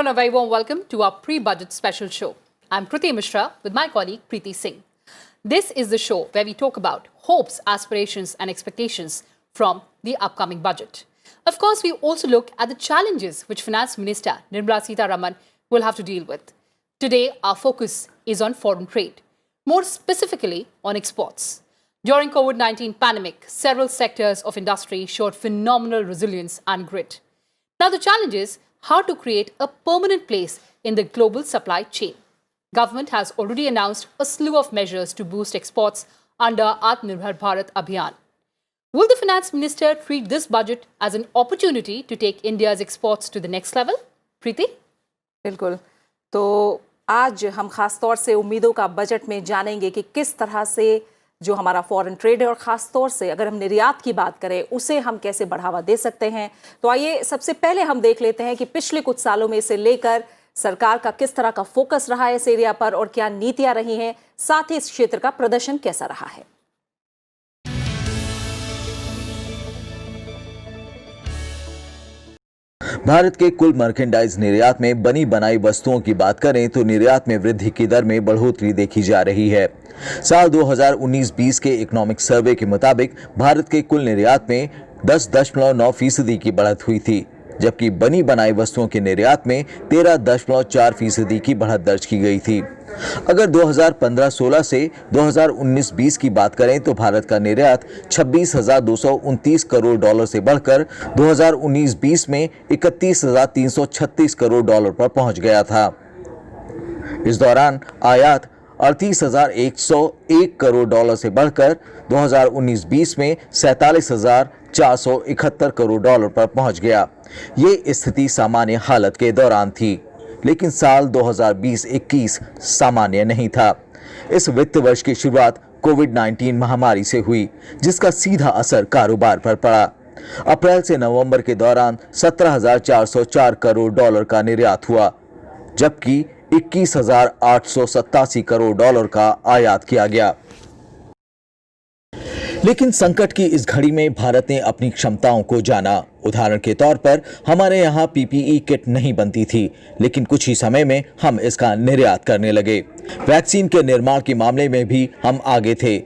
and a very warm welcome to our pre-budget special show. I'm Kriti Mishra with my colleague Preeti Singh. This is the show where we talk about hopes, aspirations and expectations from the upcoming budget. Of course, we also look at the challenges which Finance Minister Nirmala Sitharaman will have to deal with. Today, our focus is on foreign trade, more specifically on exports. During COVID-19 pandemic, several sectors of industry showed phenomenal resilience and grit. Now the challenge is how to create a permanent place in the global supply chain. Government has already announced a slew of measures to boost exports under Atmanirbhar Bharat Abhiyan. Will the Finance Minister treat this budget as an opportunity to take India's exports to the next level? Preeti? बिल्कुल। तो आज हम खास तौर से उम्मीदों का budget में जानेंगे कि किस तरह से जो हमारा फॉरेन ट्रेड है और ख़ास तौर से अगर हम निर्यात की बात करें उसे हम कैसे बढ़ावा दे सकते हैं। तो आइए सबसे पहले हम देख लेते हैं कि पिछले कुछ सालों में इसे लेकर सरकार का किस तरह का फोकस रहा है इस एरिया पर और क्या नीतियां रही हैं, साथ ही इस क्षेत्र का प्रदर्शन कैसा रहा है। भारत के कुल मर्केंडाइज निर्यात में बनी बनाई वस्तुओं की बात करें तो निर्यात में वृद्धि की दर में बढ़ोतरी देखी जा रही है। साल 2019-20 के इकोनॉमिक सर्वे के मुताबिक भारत के कुल निर्यात में 10.9% की बढ़त हुई थी, जबकि बनी बनाई वस्तुओं के निर्यात में 13.4% की बढ़त दर्ज की गई थी। अगर 2015-16 से 2019-20 की बात करें तो भारत का निर्यात 26,229 करोड़ डॉलर से बढ़कर 2019-20 में 31,336 करोड़ डॉलर पर पहुंच गया था। इस दौरान आयात 38,101 करोड़ डॉलर से बढ़कर 2019-20 में 47,471 करोड़ डॉलर पर पहुंच गया। ये स्थिति सामान्य हालत के दौरान थी, लेकिन साल 2020-21 सामान्य नहीं था। इस वित्त वर्ष की शुरुआत कोविड-19 महामारी से हुई, जिसका सीधा असर कारोबार पर पड़ा। अप्रैल से नवंबर के दौरान 17,404 करोड़ डॉलर का निर्यात हुआ, जबकि 21,887 करोड़ डॉलर का आयात किया गया। लेकिन संकट की इस घड़ी में भारत ने अपनी क्षमताओं को जाना। उदाहरण के तौर पर हमारे यहाँ पीपीई किट नहीं बनती थी, लेकिन कुछ ही समय में हम इसका निर्यात करने लगे। वैक्सीन के निर्माण के मामले में भी हम आगे थे।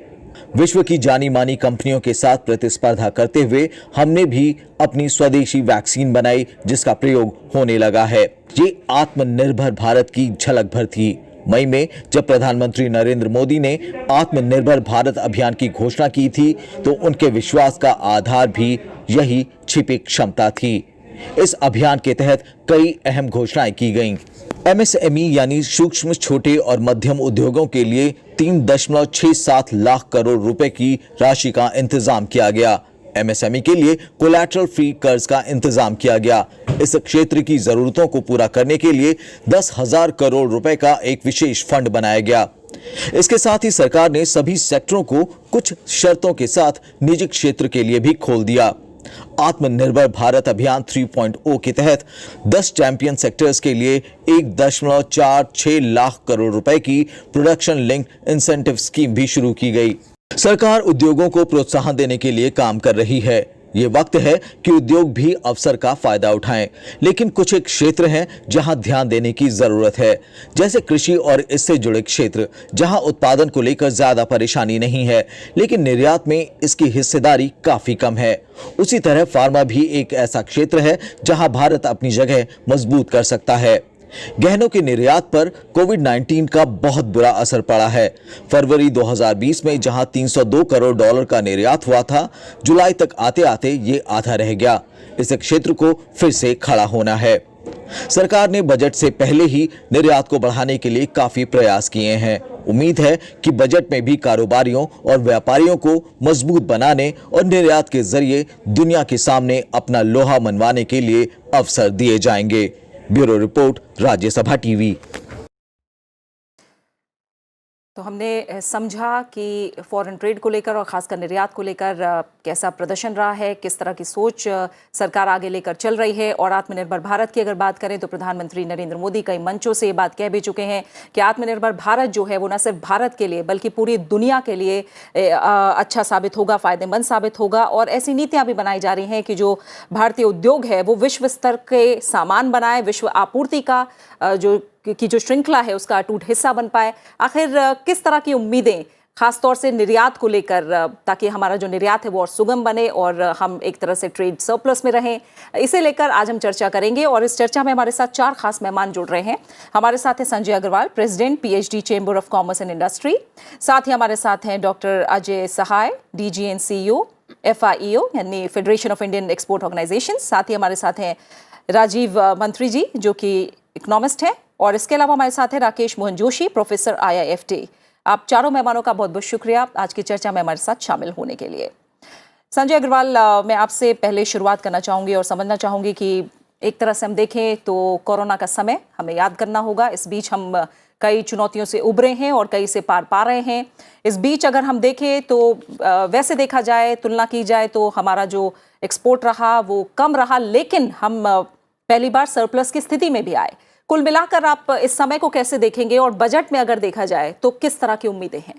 विश्व की जानी मानी कंपनियों के साथ प्रतिस्पर्धा करते हुए हमने भी अपनी स्वदेशी वैक्सीन बनाई, जिसका प्रयोग होने लगा है। ये आत्मनिर्भर भारत की झलक भर थी। मई में जब प्रधानमंत्री नरेंद्र मोदी ने आत्मनिर्भर भारत अभियान की घोषणा की थी, तो उनके विश्वास का आधार भी यही छिपी क्षमता थी। इस अभियान के तहत कई अहम घोषणाएं की गईं। एमएसएमई यानी सूक्ष्म, छोटे और मध्यम उद्योगों के लिए 3.67 लाख करोड़ रुपए की राशि का इंतजाम किया गया। एमएसएमई के लिए कोलैटरल फ्री कर्ज का इंतजाम किया गया। इस क्षेत्र की जरूरतों को पूरा करने के लिए 10,000 करोड़ रुपए का एक विशेष फंड बनाया गया। इसके साथ ही सरकार ने सभी सेक्टरों को कुछ शर्तों के साथ निजी क्षेत्र के लिए भी खोल दिया। आत्मनिर्भर भारत अभियान 3.0 के तहत 10 चैंपियन सेक्टर्स के लिए 1.46 लाख करोड़ रुपए की प्रोडक्शन लिंक इंसेंटिव स्कीम भी शुरू की गई। सरकार उद्योगों को प्रोत्साहन देने के लिए काम कर रही है। ये वक्त है कि उद्योग भी अवसर का फायदा उठाएं, लेकिन कुछ एक क्षेत्र हैं जहां ध्यान देने की जरूरत है, जैसे कृषि और इससे जुड़े क्षेत्र, जहां उत्पादन को लेकर ज्यादा परेशानी नहीं है, लेकिन निर्यात में इसकी हिस्सेदारी काफी कम है। उसी तरह फार्मा भी एक ऐसा क्षेत्र है जहां भारत अपनी जगह मजबूत कर सकता है। गहनों के निर्यात पर कोविड-19 का बहुत बुरा असर पड़ा है। फरवरी 2020 में जहां 302 करोड़ डॉलर का निर्यात हुआ था, जुलाई तक आते आते ये आधा रह गया। इस क्षेत्र को फिर से खड़ा होना है। सरकार ने बजट से पहले ही निर्यात को बढ़ाने के लिए काफी प्रयास किए हैं। उम्मीद है कि बजट में भी कारोबारियों और व्यापारियों को मजबूत बनाने और निर्यात के जरिए दुनिया के सामने अपना लोहा मनवाने के लिए अवसर दिए जाएंगे। Bureau report, Rajya Sabha TV. तो हमने समझा कि फॉरेन ट्रेड को लेकर और ख़ासकर निर्यात को लेकर कैसा प्रदर्शन रहा है, किस तरह की सोच सरकार आगे लेकर चल रही है। और आत्मनिर्भर भारत की अगर बात करें तो प्रधानमंत्री नरेंद्र मोदी कई मंचों से ये बात कह भी चुके हैं कि आत्मनिर्भर भारत जो है वो न सिर्फ भारत के लिए बल्कि पूरी दुनिया के लिए अच्छा साबित होगा, फ़ायदेमंद साबित होगा। और ऐसी नीतियाँ भी बनाई जा रही हैं कि जो भारतीय उद्योग है वो विश्व स्तर के सामान बनाए, विश्व आपूर्ति का जो श्रृंखला है उसका अटूट हिस्सा बन पाए। आखिर किस तरह की उम्मीदें खासतौर से निर्यात को लेकर, ताकि हमारा जो निर्यात है वो और सुगम बने और हम एक तरह से ट्रेड सरप्लस में रहें, इसे लेकर आज हम चर्चा करेंगे। और इस चर्चा में हमारे साथ 4 खास मेहमान जुड़ रहे हैं। हमारे साथ हैं Sanjay Agrawal, president PhD chamber of commerce and industry. साथ ही हमारे साथ हैं doctor Ajay Sahay, DG and CEO FIEO यानी federation of Indian export organisation. साथ ही हमारे साथ हैं राजीव मंत्री जी जो कि इकोनॉमिस्ट हैं। और इसके अलावा हमारे साथ हैं राकेश मोहन जोशी, प्रोफेसर IIFT। आप चारों मेहमानों का बहुत बहुत शुक्रिया आज की चर्चा में हमारे साथ शामिल होने के लिए। संजय अग्रवाल, मैं आपसे पहले शुरुआत करना चाहूँगी और समझना चाहूँगी कि एक तरह से हम देखें तो कोरोना का समय हमें याद करना होगा। इस बीच हम कई चुनौतियों से उभरे हैं और कई से पार पा रहे हैं। इस बीच अगर हम देखें तो वैसे देखा जाए, तुलना की जाए तो हमारा जो एक्सपोर्ट रहा वो कम रहा, लेकिन हम पहली बार सरप्लस की स्थिति में भी आए। कुल मिलाकर आप इस समय को कैसे देखेंगे और बजट में अगर देखा जाए तो किस तरह की उम्मीदें हैं?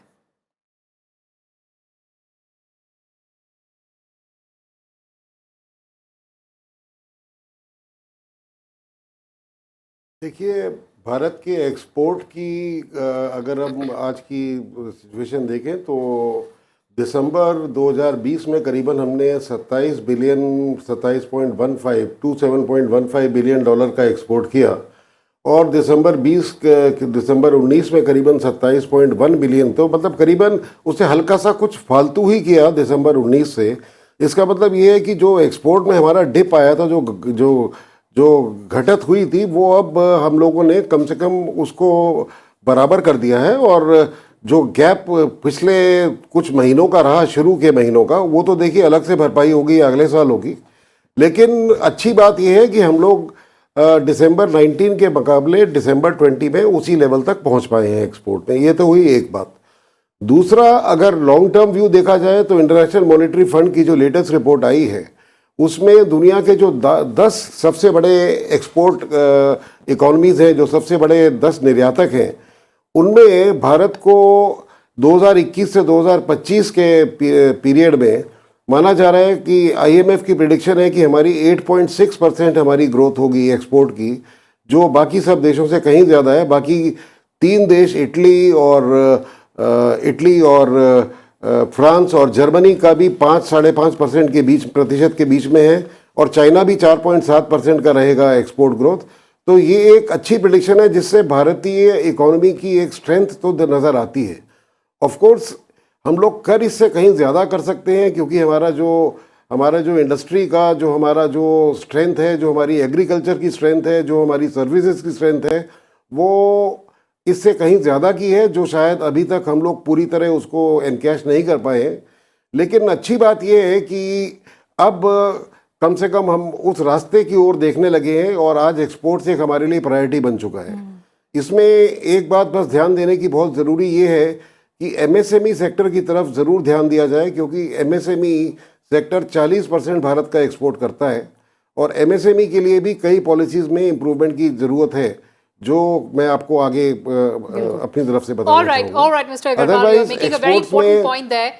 देखिए, भारत के एक्सपोर्ट की अगर हम आज की सिचुएशन देखें तो दिसंबर 2020 में करीबन हमने 27.15 बिलियन डॉलर का एक्सपोर्ट किया। और दिसंबर 19 में करीबन 27.1 बिलियन, तो मतलब करीबन उससे हल्का सा कुछ फालतू ही किया दिसंबर 19 से। इसका मतलब ये है कि जो एक्सपोर्ट में हमारा डिप आया था, जो घटत हुई थी, वो अब हम लोगों ने कम से कम उसको बराबर कर दिया है। और जो गैप पिछले कुछ महीनों का रहा, शुरू के महीनों का, वो तो देखिए अलग से भरपाई होगी, अगले साल होगी। लेकिन अच्छी बात यह है कि हम लोग दिसंबर 19 के मुकाबले दिसंबर 20 में उसी लेवल तक पहुंच पाए हैं एक्सपोर्ट में। ये तो हुई एक बात। दूसरा, अगर लॉन्ग टर्म व्यू देखा जाए तो इंटरनेशनल मॉनेटरी फंड की जो लेटेस्ट रिपोर्ट आई है उसमें दुनिया के जो 10 सबसे बड़े एक्सपोर्ट इकोनॉमीज़ हैं, जो सबसे बड़े 10 निर्यातक हैं, उनमें भारत को 2021 से 2025 के पीरियड में माना जा रहा है कि IMF की प्रेडिक्शन है कि हमारी 8.6% हमारी ग्रोथ होगी एक्सपोर्ट की, जो बाकी सब देशों से कहीं ज़्यादा है। बाकी 3 देश इटली और फ्रांस और जर्मनी का भी 5-5.5% प्रतिशत के बीच में है। और चाइना भी 4.7% का रहेगा एक्सपोर्ट ग्रोथ। तो ये एक अच्छी प्रेडिक्शन है जिससे भारतीय इकोनॉमी की एक स्ट्रेंथ तो नज़र आती है। ऑफ कोर्स हम लोग कर इससे कहीं ज़्यादा कर सकते हैं, क्योंकि हमारा जो इंडस्ट्री का जो हमारा जो स्ट्रेंथ है, जो हमारी एग्रीकल्चर की स्ट्रेंथ है, जो हमारी सर्विसेज की स्ट्रेंथ है, वो इससे कहीं ज़्यादा की है, जो शायद अभी तक हम लोग पूरी तरह उसको एनकैश नहीं कर पाए हैं। लेकिन अच्छी बात यह है कि अब कम से कम हम उस रास्ते की ओर देखने लगे हैं और आज एक्सपोर्ट्स एक हमारे लिए प्रायोरिटी बन चुका है। इसमें एक बात बस ध्यान देने की बहुत ज़रूरी ये है कि MSME सेक्टर की तरफ ज़रूर ध्यान दिया जाए, क्योंकि MSME सेक्टर 40% भारत का एक्सपोर्ट करता है। और MSME के लिए भी कई पॉलिसीज़ में इम्प्रूवमेंट की ज़रूरत है, जो मैं आपको आगे अपनी तरफ से बताना चाहूँगा। All right, Mr. Agarwal, you're making a very important point there,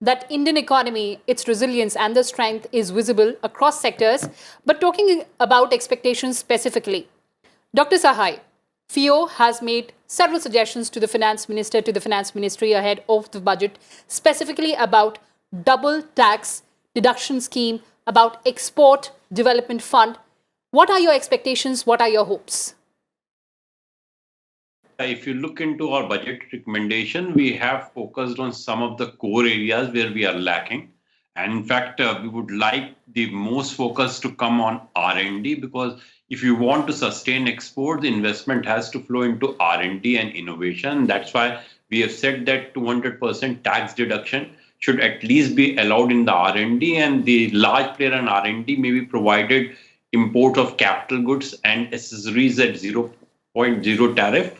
that Indian economy, its resilience and the strength is visible across sectors. But talking about expectations specifically, Dr. Sahai, FIEO has made several suggestions to the Finance Minister, to the Finance Ministry ahead of the budget, specifically about double tax deduction scheme, about export development fund. What are your expectations? What are your hopes? If you look into our budget recommendation, we have focused on some of the core areas where we are lacking. And in fact, we would like the most focus to come on R&D, because if you want to sustain export, the investment has to flow into R&D and innovation. That's why we have said that 200% tax deduction should at least be allowed in the R&D, and the large player in R&D may be provided import of capital goods and accessories at 0.0 tariff.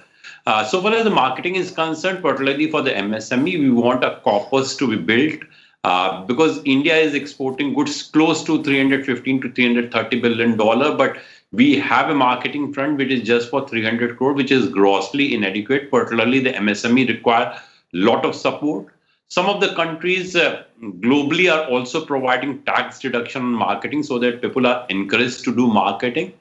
So far as the marketing is concerned, particularly for the MSME, we want a corpus to be built because India is exporting goods close to $315 to $330 billion, but we have a marketing front which is just for 300 crore, which is grossly inadequate. Particularly the MSME require a lot of support. Some of the countries globally are also providing tax deduction on marketing so that people are encouraged to do marketing.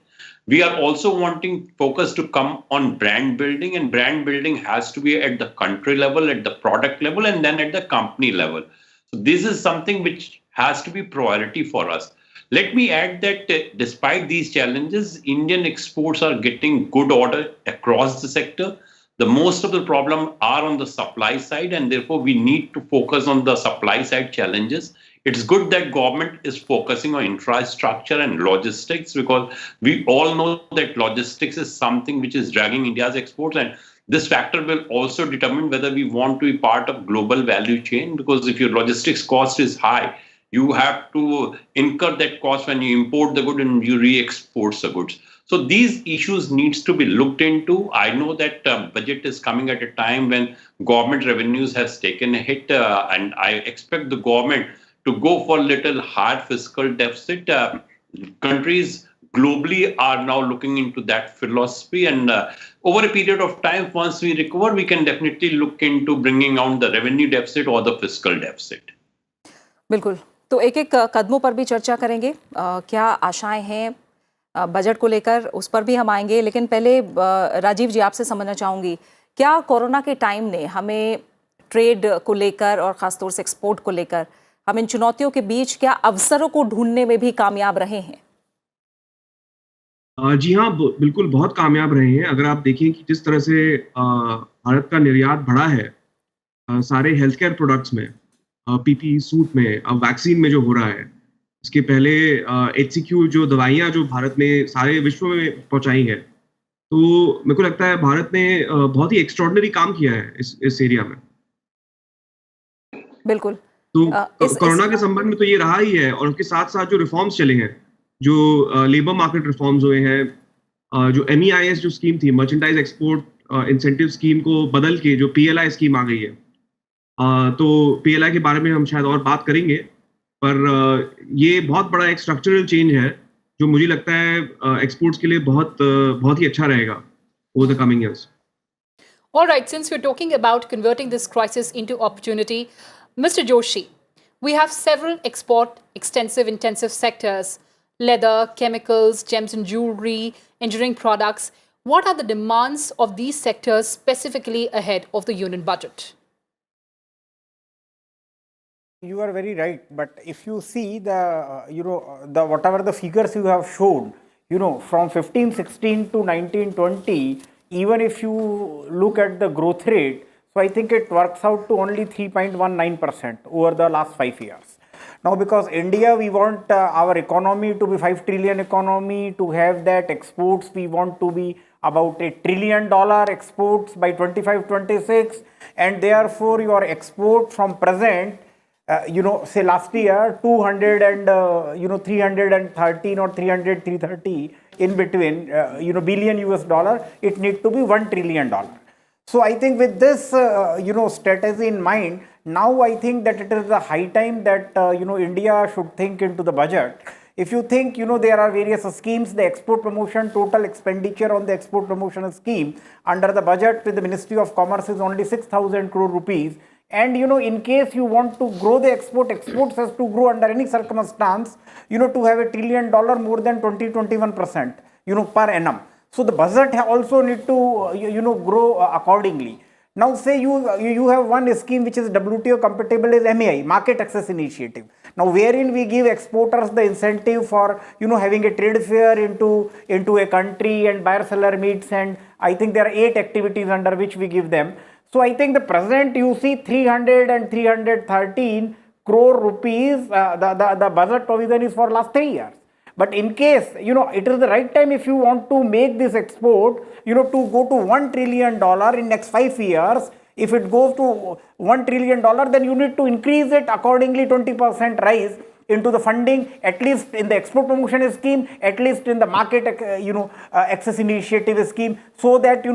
We are also wanting focus to come on brand building, and brand building has to be at the country level, at the product level, and then at the company level. So this is something which has to be priority for us. Let me add that despite these challenges, Indian exports are getting good order across the sector. The most of the problem are on the supply side, and therefore we need to focus on the supply side challenges. It's good that government is focusing on infrastructure and logistics because we all know that logistics is something which is dragging India's exports, and this factor will also determine whether we want to be part of global value chain, because if your logistics cost is high, you have to incur that cost when you import the good and you re-export the goods. So these issues needs to be looked into. I know that budget is coming at a time when government revenues has taken a hit, and I expect the government to go for a little higher fiscal deficit. Countries globally are now looking into that philosophy, and over a period of time, once we recover, we can definitely look into bringing down the revenue deficit or the fiscal deficit. बिल्कुल, तो एक एक कदमों पर भी चर्चा करेंगे। क्या आशाएं हैं बजट को लेकर, उस पर भी हम आएंगे, लेकिन पहले राजीव जी आपसे समझना चाहूँगी, क्या कोरोना के टाइम ने हमें ट्रेड को लेकर और ख़ासतौर से एक्सपोर्ट को लेकर हम इन चुनौतियों के बीच क्या अवसरों को ढूंढने में भी कामयाब रहे हैं? जी हाँ, बिल्कुल बहुत कामयाब रहे हैं। अगर आप देखें कि जिस तरह से भारत का निर्यात बढ़ा है सारे हेल्थ केयर प्रोडक्ट्स में, पीपीई सूट में, अब वैक्सीन में जो हो रहा है, इसके पहले HCQ जो दवाइयाँ जो भारत ने सारे विश्व में पहुँचाई है, तो मेरे को लगता है भारत ने बहुत ही एक्स्ट्रॉर्डिनरी काम किया है इस एरिया में। बिल्कुल। तो कोरोना के संबंध में तो ये रहा ही है, और उसके साथ साथ जो रिफॉर्म्स चले हैं, जो लेबर मार्केट रिफॉर्म्स हुए हैं, जो MEIS जो स्कीम थी, मर्चेंडाइज एक्सपोर्ट इंसेंटिव स्कीम को बदल के जो PLI स्कीम आ गई है, तो PLI के बारे में हम शायद और बात करेंगे, पर ये बहुत बड़ा एक स्ट्रक्चरल चेंज है जो मुझे लगता है एक्सपोर्ट्स के लिए बहुत ही अच्छा रहेगा over the coming years. All right, since we're talking about converting this crisis into opportunity, Mr. Joshi, we have several intensive sectors: leather, chemicals, gems and jewelry, engineering products. What are the demands of these sectors specifically ahead of the union budget? You are very right, but if you see the whatever the figures you have showed, from 15-16 to 19-20, even if you look at the growth rate, so I think it works out to only 3.19% over the last 5 years. Now, because India, we want our economy to be 5 trillion economy, to have that exports, we want to be about $1 trillion exports by 25-26, and therefore your export from present, say last year 200 and 313 or 330 in between, billion US dollar, it need to be $1 trillion. So I think with this, strategy in mind, now I think that it is the high time that, India should think into the budget. If you think, there are various schemes, the export promotion, total expenditure on the export promotion scheme under the budget with the Ministry of Commerce is only 6,000 crore rupees. And, in case you want to grow the exports has to grow under any circumstance, to have $1 trillion more than 20-21%, per annum. So the budget also need to, grow accordingly. Now say you have one scheme which is WTO compatible is MEI, Market Access Initiative. Now wherein we give exporters the incentive for, having a trade fair into a country and buyer-seller meets, and I think there are 8 activities under which we give them. So I think the present you see 300 and 313 crore rupees, the budget provision is for last 3 years. But in case, it is the right time if you want to make this export, to go to $1 trillion in next 5 years. If it goes to $1 trillion, then you need to increase it accordingly, 20% rise into the funding, at least in the export promotion scheme, at least in the market, access initiative scheme, so that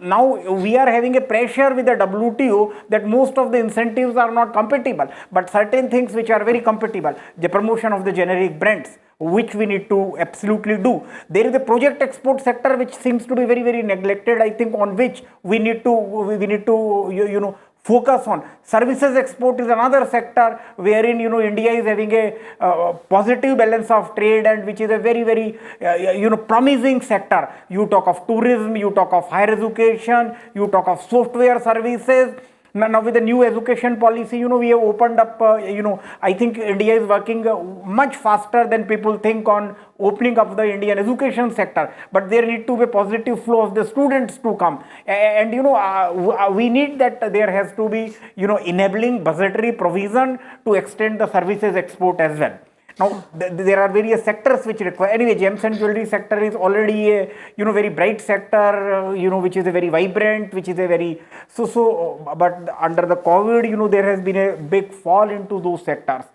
now we are having a pressure with the WTO that most of the incentives are not compatible, but certain things which are very compatible, the promotion of the generic brands, which we need to absolutely do. There is a project export sector which seems to be very, very neglected, I think, on which we need to focus on. Services export is another sector wherein India is having a positive balance of trade, and which is a very, very promising sector. You talk of tourism, you talk of higher education, you talk of software services. Now with the new education policy, we have opened up, I think India is working much faster than people think on opening up the Indian education sector. But there need to be a positive flow of the students to come. And, we need that there has to be, enabling budgetary provision to extend the services export as well. Now, there are various sectors which require. Anyway, gems and jewelry sector is already a very bright sector, which is a very vibrant, which is a very But under the COVID, there has been a big fall into those sectors.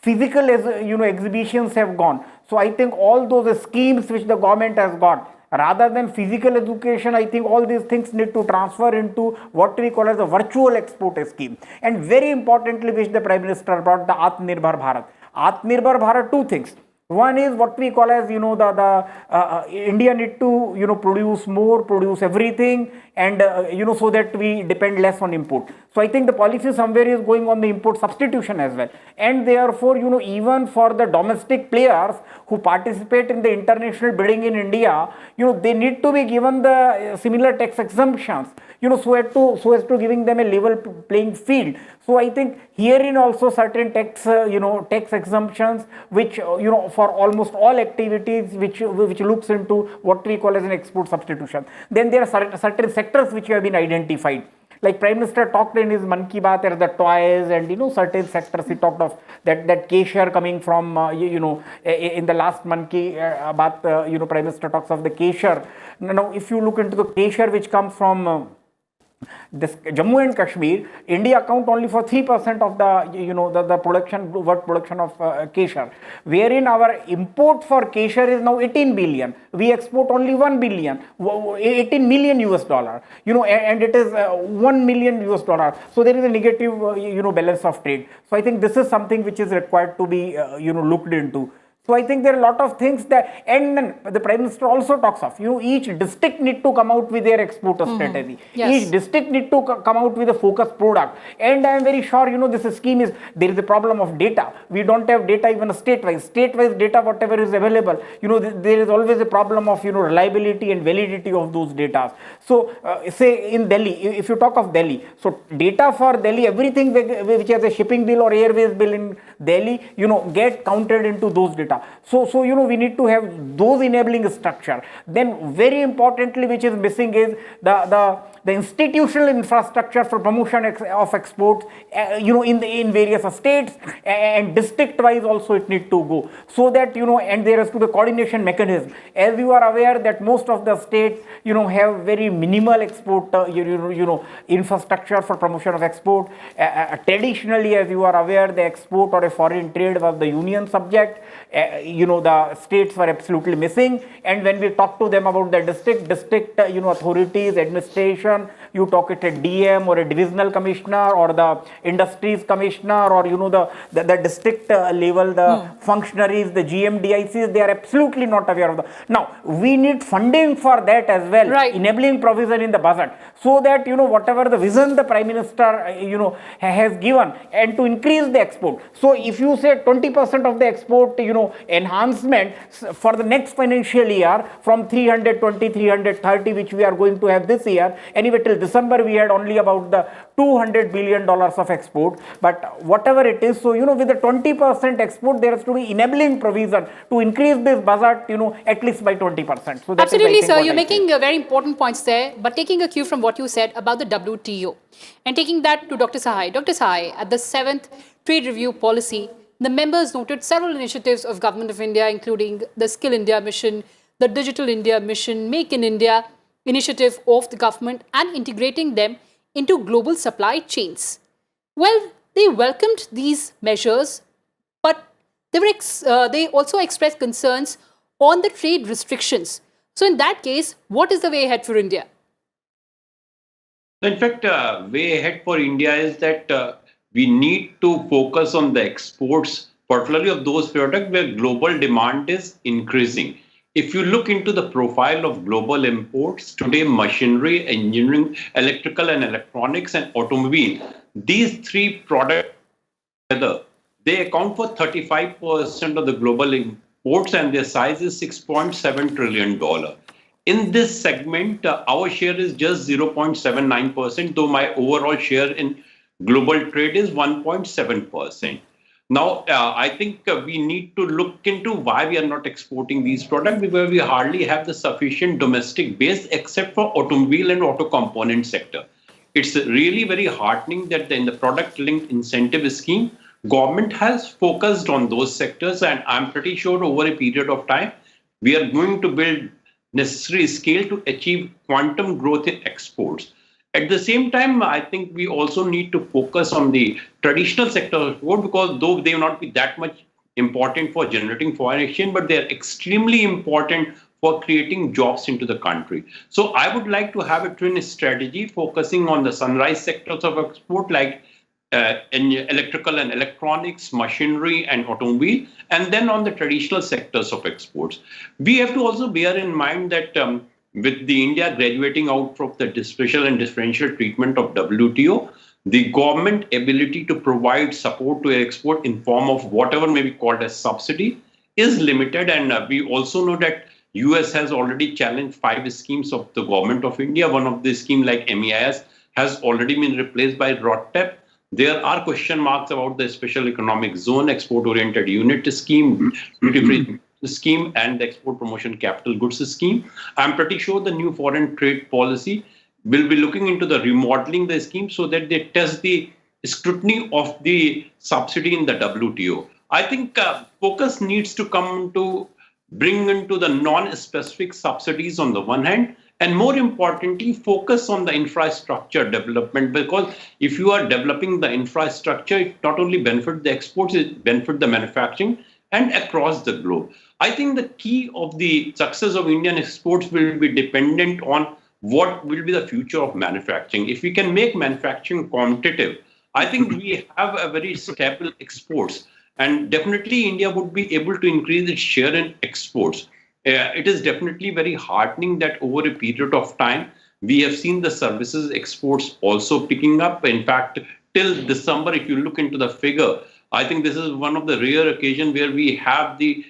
Physical, exhibitions have gone. So I think all those schemes which the government has got, rather than physical education, I think all these things need to transfer into what we call as a virtual export scheme. And very importantly, which the Prime Minister brought, the Atmanirbhar Bharat. Atmanirbhar Bharat, two things. One is what we call as, India need to, produce more, produce everything, and, so that we depend less on import. So I think the policy somewhere is going on the import substitution as well. And therefore, even for the domestic players who participate in the international bidding in India, they need to be given the similar tax exemptions, so as to giving them a level playing field. So I think herein also certain tax, tax exemptions, which, for almost all activities, which looks into what we call as an export substitution. Then there are certain sectors which have been identified. Like Prime Minister talked in his Mann Ki Baat, there are the toys and, certain sectors. He talked of that Kesher coming from, in the last Mann Ki Baat, Prime Minister talks of the Kesher. Now, if you look into the Kesher which comes from this Jammu and Kashmir, India account only for 3% of the the production, world production of Kesher, wherein our import for Kesher is now 18 billion. We export only 1 billion, 18 million US dollar, and it is 1 million US dollar. So there is a negative, balance of trade. So I think this is something which is required to be, looked into. So I think there are a lot of things that, and then the Prime Minister also talks of, each district need to come out with their export strategy. Yes. Each district need to come out with a focused product. And I am very sure, this scheme is, there is a problem of data. We don't have data even state-wise. State-wise data, whatever is available, there is always a problem of, reliability and validity of those data. So say in Delhi, if you talk of Delhi, so data for Delhi, everything which has a shipping bill or airways bill in Delhi, get counted into those data. So we need to have those enabling structure. Then very importantly, which is missing is the institutional infrastructure for promotion of exports, in various states, and district wise also it need to go, so that and there has to be a coordination mechanism. As you are aware that most of the states have very minimal export infrastructure for promotion of export. Traditionally, as you are aware, the export or a foreign trade was the union subject. The states were absolutely missing, and when we talk to them about the district authorities, administration, you talk it a DM or a divisional commissioner or the industries commissioner or the district level, the functionaries, the GMDICs, they are absolutely not aware of the. Now we need funding for that as well, right. Enabling provision in the budget, so that whatever the vision the Prime Minister has given, and to increase the export. So if you say 20% of the export enhancement for the next financial year from 320, 330, which we are going to have this year. Anyway, till December we had only about the $200 billion of export, but whatever it is, so with the 20% export, there has to be enabling provision to increase this budget, at least by 20%. So absolutely, sir. You're making very important points there, but taking a cue from what you said about the WTO and taking that to Dr. Sahai. Dr. Sahai, at the 7th Trade Review Policy, the members noted several initiatives of Government of India, including the Skill India Mission, the Digital India Mission, Make in India initiative of the government, and integrating them into global supply chains. Well, they welcomed these measures, but they also expressed concerns on the trade restrictions. So in that case, what is the way ahead for India? In fact, way ahead for India is that we need to focus on the exports, particularly of those products where global demand is increasing. If you look into the profile of global imports today, machinery, engineering, electrical and electronics, and automobile, these three products together, they account for 35% of the global imports, and their size is $6.7 trillion. In this segment, our share is just 0.79%, though my overall share in global trade is 1.7%. Now, I think we need to look into why we are not exporting these products, because we hardly have the sufficient domestic base except for automobile and auto component sector. It's really very heartening that in the product linked incentive scheme, government has focused on those sectors, and I'm pretty sure over a period of time, we are going to build necessary scale to achieve quantum growth in exports. At the same time, I think we also need to focus on the traditional sector of export, because though they will not be that much important for generating foreign exchange, but they are extremely important for creating jobs into the country. So I would like to have a twin strategy focusing on the sunrise sectors of export, like in electrical and electronics, machinery and automobile, and then on the traditional sectors of exports. We have to also bear in mind that with the India graduating out from the special and differential treatment of WTO, the government ability to provide support to export in form of whatever may be called as subsidy is limited. And we also know that US has already challenged 5 schemes of the government of India. One of the schemes, like MEIS, has already been replaced by RODTEP. There are question marks about the special economic zone, export-oriented unit scheme, duty-free scheme, and the export promotion capital goods scheme. I'm pretty sure the new foreign trade policy will be looking into the remodeling the scheme so that they test the scrutiny of the subsidy in the WTO. I think focus needs to come to bring into the non-specific subsidies on the one hand, and more importantly, focus on the infrastructure development, because if you are developing the infrastructure, it not only benefits the exports, it benefits the manufacturing and across the globe. I think the key of the success of Indian exports will be dependent on what will be the future of manufacturing. If we can make manufacturing competitive, I think we have a very stable exports, and definitely India would be able to increase its share in exports. It is definitely very heartening that over a period of time, we have seen the services exports also picking up. In fact, till December, if you look into the figure, I think this is one of the rare occasions where we have the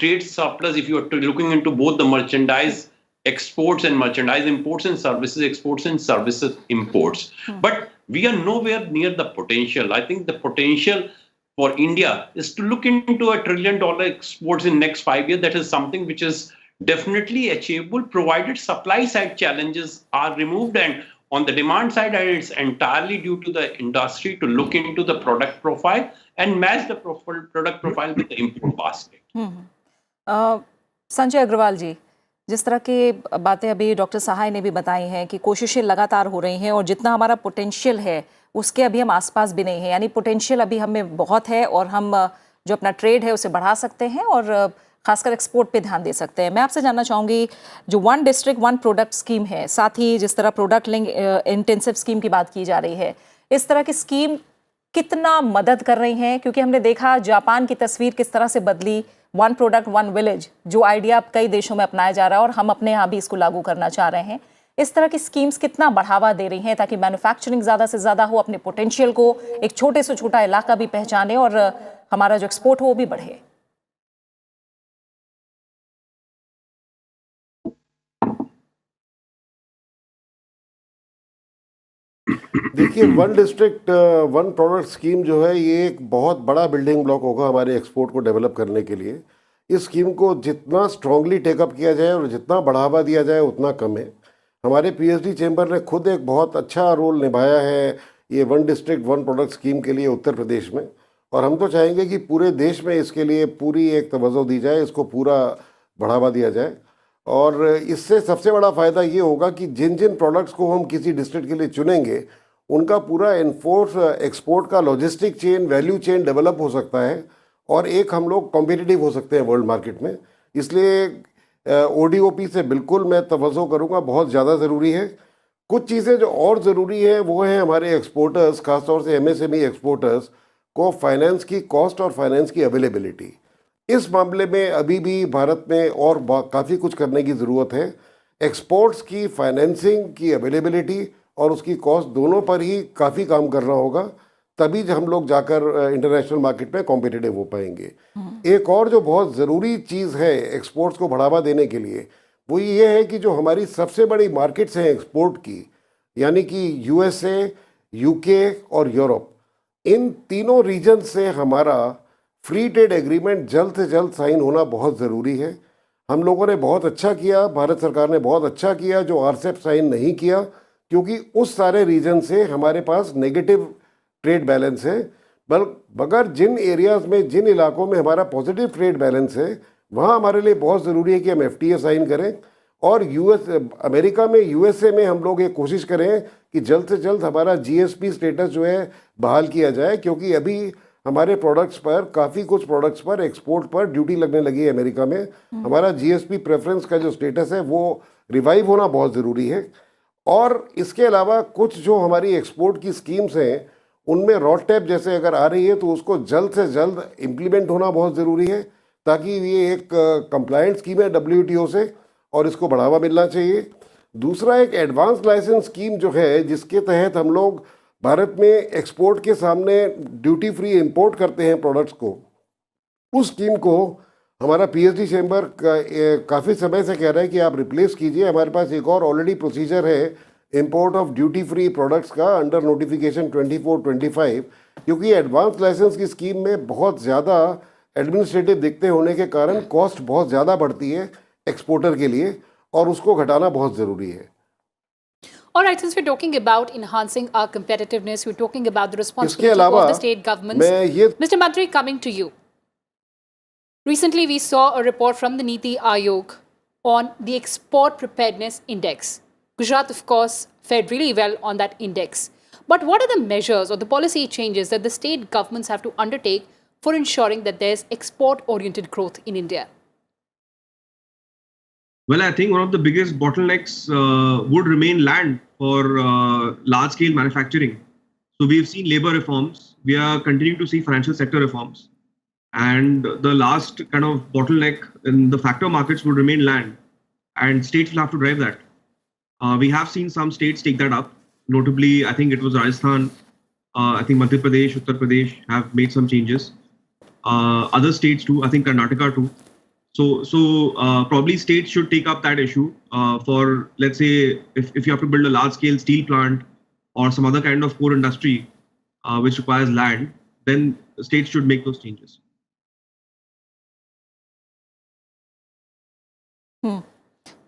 trade surplus. If you are looking into both the merchandise exports and merchandise imports, and services exports and services imports. But we are nowhere near the potential. I think the potential for India is to look into $1 trillion exports in next 5 years. That is something which is definitely achievable, provided supply side challenges are removed. And on the demand side, it's entirely due to the industry to look into the product profile and match the product profile with the import basket. Sanjay Agarwal ji, जिस तरह की बातें अभी doctor सहाय ने भी बताई हैं कि कोशिशें लगातार हो रही हैं और जितना हमारा पोटेंशियल है उसके अभी हम आसपास भी नहीं हैं, यानी पोटेंशियल अभी हमें बहुत है और हम जो अपना ट्रेड है उसे बढ़ा सकते हैं और खासकर एक्सपोर्ट पे ध्यान दे सकते हैं। मैं आपसे जानना चाहूँगी, जो 1 डिस्ट्रिक्ट 1 प्रोडक्ट स्कीम है, साथ ही जिस तरह प्रोडक्ट लिंक इंटेंसिव स्कीम की बात की जा रही है, इस तरह की स्कीम कितना मदद कर रही हैं? क्योंकि हमने देखा जापान की तस्वीर किस तरह से बदली, 1 प्रोडक्ट 1 विलेज जो आइडिया अब कई देशों में अपनाया जा रहा है और हम अपने यहाँ भी इसको लागू करना चाह रहे हैं। इस तरह की स्कीम्स कितना बढ़ावा दे रही हैं ताकि मैन्युफैक्चरिंग ज़्यादा से ज़्यादा हो, अपने पोटेंशियल को एक छोटे से छोटा इलाका भी पहचाने और हमारा जो एक्सपोर्ट हो वो भी बढ़े? देखिए, 1 डिस्ट्रिक्ट 1 प्रोडक्ट स्कीम जो है, ये एक बहुत बड़ा बिल्डिंग ब्लॉक होगा हमारे एक्सपोर्ट को डेवलप करने के लिए। इस स्कीम को जितना स्ट्रांगली टेकअप किया जाए और जितना बढ़ावा दिया जाए उतना कम है। हमारे पीएचडी चैम्बर ने खुद एक बहुत अच्छा रोल निभाया है ये 1 डिस्ट्रिक्ट 1 प्रोडक्ट स्कीम के लिए उत्तर प्रदेश में, और हम तो चाहेंगे कि पूरे देश में इसके लिए पूरी एक तवज्जो दी जाए, इसको पूरा बढ़ावा दिया जाए। और इससे सबसे बड़ा फ़ायदा ये होगा कि जिन जिन प्रोडक्ट्स को हम किसी डिस्ट्रिक्ट के लिए चुनेंगे उनका पूरा एक्सपोर्ट का logistic chain, value chain develop हो सकता है और एक हम लोग कॉम्पिटिटिव हो सकते हैं वर्ल्ड मार्केट में। इसलिए ओडीओपी से बिल्कुल मैं तवज्जो करूँगा, बहुत ज़्यादा ज़रूरी है। कुछ चीज़ें जो और ज़रूरी है वो है हमारे एक्सपोर्टर्स, खासतौर से एमएसएमई एक्सपोर्टर्स को फाइनेंस की कॉस्ट और फाइनेंस की अवेलेबिलिटी। इस मामले में अभी भी भारत में और काफ़ी कुछ करने की ज़रूरत है। एक्सपोर्ट्स की फाइनेंसिंग की अवेलेबिलिटी और उसकी कॉस्ट दोनों पर ही काफ़ी काम करना होगा, तभी हम लोग जाकर इंटरनेशनल मार्केट में कॉम्पिटिटिव हो पाएंगे। एक और जो बहुत ज़रूरी चीज़ है एक्सपोर्ट्स को बढ़ावा देने के लिए, वो ये है कि जो हमारी सबसे बड़ी मार्केट्स हैं एक्सपोर्ट की, यानी कि यूएसए, यूके और यूरोप, इन तीनों रीजन से हमारा फ्री ट्रेड एग्रीमेंट जल्द से जल्द साइन होना बहुत ज़रूरी है। हम लोगों ने बहुत अच्छा किया, भारत सरकार ने बहुत अच्छा किया जो आरसेप साइन नहीं किया, क्योंकि उस सारे रीजन से हमारे पास नेगेटिव ट्रेड बैलेंस है। मगर जिन एरियाज़ में, जिन इलाकों में हमारा पॉजिटिव ट्रेड बैलेंस है, वहाँ हमारे लिए बहुत ज़रूरी है कि हम एफटीए साइन करें। और अमेरिका में, यूएसए में हम लोग ये कोशिश करें कि जल्द से जल्द हमारा जीएसपी स्टेटस जो है बहाल किया जाए, क्योंकि अभी हमारे प्रोडक्ट्स पर, काफ़ी कुछ प्रोडक्ट्स पर एक्सपोर्ट पर ड्यूटी लगने लगी है अमेरिका में। हमारा जीएसपी प्रेफरेंस का जो स्टेटस है वो रिवाइव होना बहुत ज़रूरी है। और इसके अलावा कुछ जो हमारी एक्सपोर्ट की स्कीम्स हैं, उनमें रॉडटेप जैसे अगर आ रही है तो उसको जल्द से जल्द इम्प्लीमेंट होना बहुत ज़रूरी है, ताकि ये एक कंप्लायंट स्कीम है WTO से और इसको बढ़ावा मिलना चाहिए। दूसरा, एक एडवांस लाइसेंस स्कीम जो है, जिसके तहत हम लोग भारत में एक्सपोर्ट के सामने ड्यूटी फ्री इंपोर्ट करते हैं प्रोडक्ट्स को, उस स्कीम को हमारा पीएचडी चैम्बर काफ़ी समय से कह रहा है कि आप रिप्लेस कीजिए। हमारे पास एक और ऑलरेडी प्रोसीजर है import of duty free products का अंडर नोटिफिकेशन 2425, क्योंकि एडवांस लाइसेंस की स्कीम में बहुत ज़्यादा एडमिनिस्ट्रेटिव दिक्कतें होने के कारण कॉस्ट बहुत ज़्यादा बढ़ती है एक्सपोर्टर के लिए, और उसको घटाना बहुत ज़रूरी है। All right, since we're talking about enhancing our competitiveness, we're talking about the responsibility of the state governments. Mr. Mantri, coming to you. Recently, we saw a report from the Niti Aayog on the Export Preparedness Index. Gujarat, of course, fared really well on that index. But what are the measures or the policy changes that the state governments have to undertake for ensuring that there's export-oriented growth in India? Well, I think one of the biggest bottlenecks would remain land for large-scale manufacturing. So we've seen labor reforms. We are continuing to see financial sector reforms. And the last kind of bottleneck in the factor markets would remain land. And states will have to drive that. We have seen some states take that up. Notably, I think it was Rajasthan, I think Madhya Pradesh, Uttar Pradesh have made some changes. Other states too, I think Karnataka too. So probably states should take up that issue for, let's say, if you have to build a large-scale steel plant or some other kind of core industry which requires land, then states should make those changes.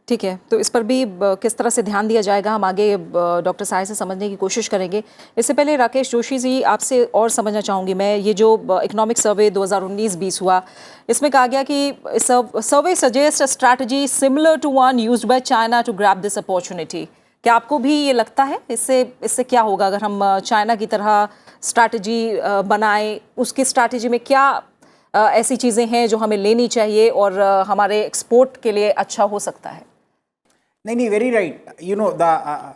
ठीक है, तो इस पर भी किस तरह से ध्यान दिया जाएगा, हम आगे डॉक्टर साय से समझने की कोशिश करेंगे। इससे पहले राकेश जोशी जी, आपसे और समझना चाहूँगी मैं, ये जो इकोनॉमिक सर्वे 2019-20 हुआ, इसमें कहा गया कि survey suggest a strategy similar to one used by China to grab this opportunity. क्या आपको भी ये लगता है, इससे क्या होगा अगर हम चाइना की तरह स्ट्रैटेजी बनाएं? उसकी स्ट्रैटेजी में क्या ऐसी चीज़ें हैं जो हमें लेनी चाहिए और हमारे एक्सपोर्ट के लिए अच्छा हो सकता है? नहीं, very right. You know the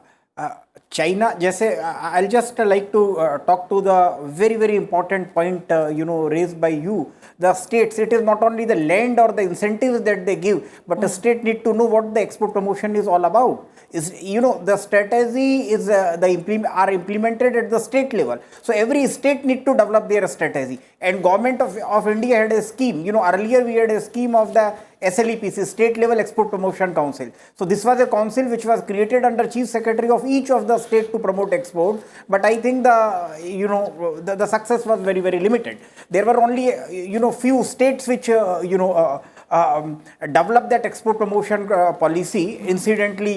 China जैसे, I just like to talk to the very very important point raised by you. The states, it is not only the land or the incentives that they give, but the state need to know what the export promotion is all about. Is the strategy is are implemented at the state level. So every state need to develop their strategy. And government of India had a scheme. Earlier we had a scheme of the SLEPC, State Level Export Promotion Council. So this was a council which was created under Chief Secretary of each of the state to promote export. But I think the success was very very limited. There were only few states which developed that export promotion policy. Incidentally,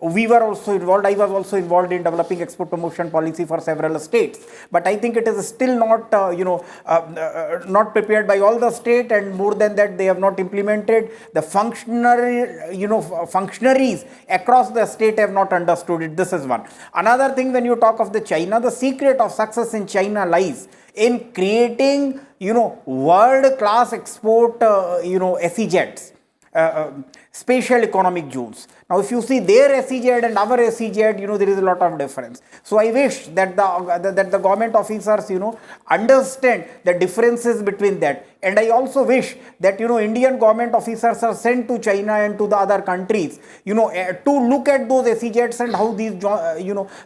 we were also involved. I was also involved in developing export promotion policy for several states. But I think it is still not not prepared by all the state, and more than that, they have not implemented. The functionaries across the state have not understood it. This is one. Another thing, when you talk of the China, the secret of success in China lies in creating, world-class export, SEZs, special economic zones. Now, if you see their SEZ and our SEZ, there is a lot of difference. So I wish that the government officers, understand the differences between that. And I also wish that, Indian government officers are sent to China and to the other countries, to look at those SEZs and how these,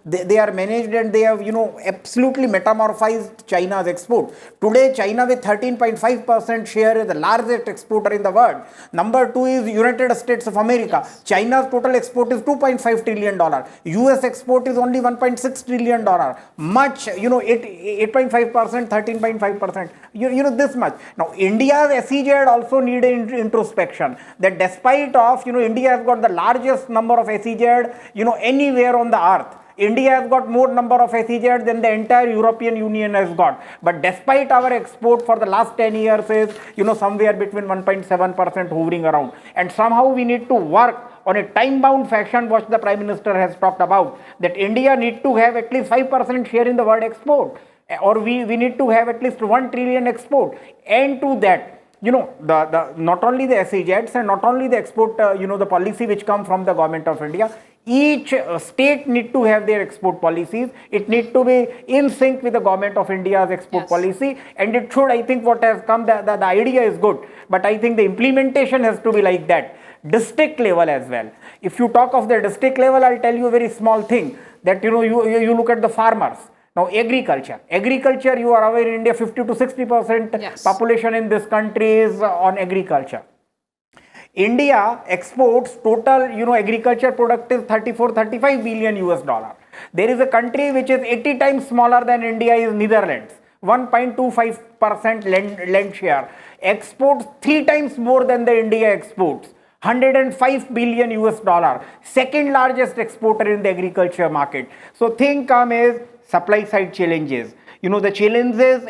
they are managed, and they have, absolutely metamorphized China's export. Today, China with 13.5% share is the largest exporter in the world. Number 2 is United States of America. China's total export is $2.5 trillion. US export is only $1.6 trillion. Much, 8.5%, 13.5%, this much. Now, India's SEZ also need introspection, that despite of, India has got the largest number of SEZ, anywhere on the earth. India has got more number of SEZ than the entire European Union has got. But despite our export for the last 10 years is, somewhere between 1.7% hovering around. And somehow we need to work on a time-bound fashion, what the Prime Minister has talked about, that India need to have at least 5% share in the world export, or we need to have at least 1 trillion export. And to that, the not only the SEZs and not only the export, the policy which come from the government of India, each state need to have their export policies. It need to be in sync with the government of India's export policy, and it should, I think what has come, the idea is good, but I think the implementation has to be like that. District level as well. If you talk of the district level, I'll tell you a very small thing, that you look at the farmers. Now, agriculture, you are aware, in India 50 to 60% population in this country is on agriculture. India exports total, agriculture product is 35 billion US dollar. There is a country which is 80 times smaller than India, is Netherlands, 1.25% land share. Exports 3 times more than the India exports. 105 billion US dollar, second largest exporter in the agriculture market. So thing come is supply side challenges. The challenges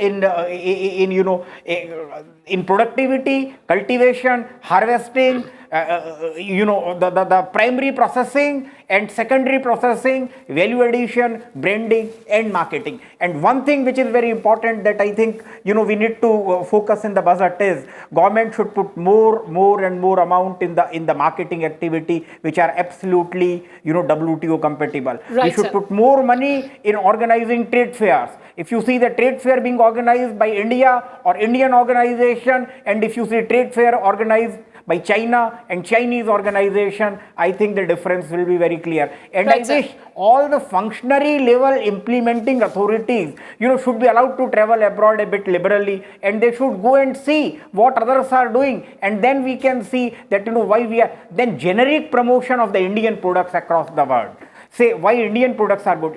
in productivity, cultivation, harvesting, the primary processing and secondary processing, value addition, branding and marketing. And one thing which is very important that I think, we need to focus in the budget is government should put more and more amount in the marketing activity, which are absolutely, WTO compatible. Right, we should put more money in organizing trade fairs. If you see the trade fair being organized by India or Indian organization, and if you see trade fair organized by China and Chinese organization, I think the difference will be very clear. And Right, I wish all the functionary level implementing authorities, should be allowed to travel abroad a bit liberally, and they should go and see what others are doing, and then we can see that, why we are, then generic promotion of the Indian products across the world. Say why Indian products are good.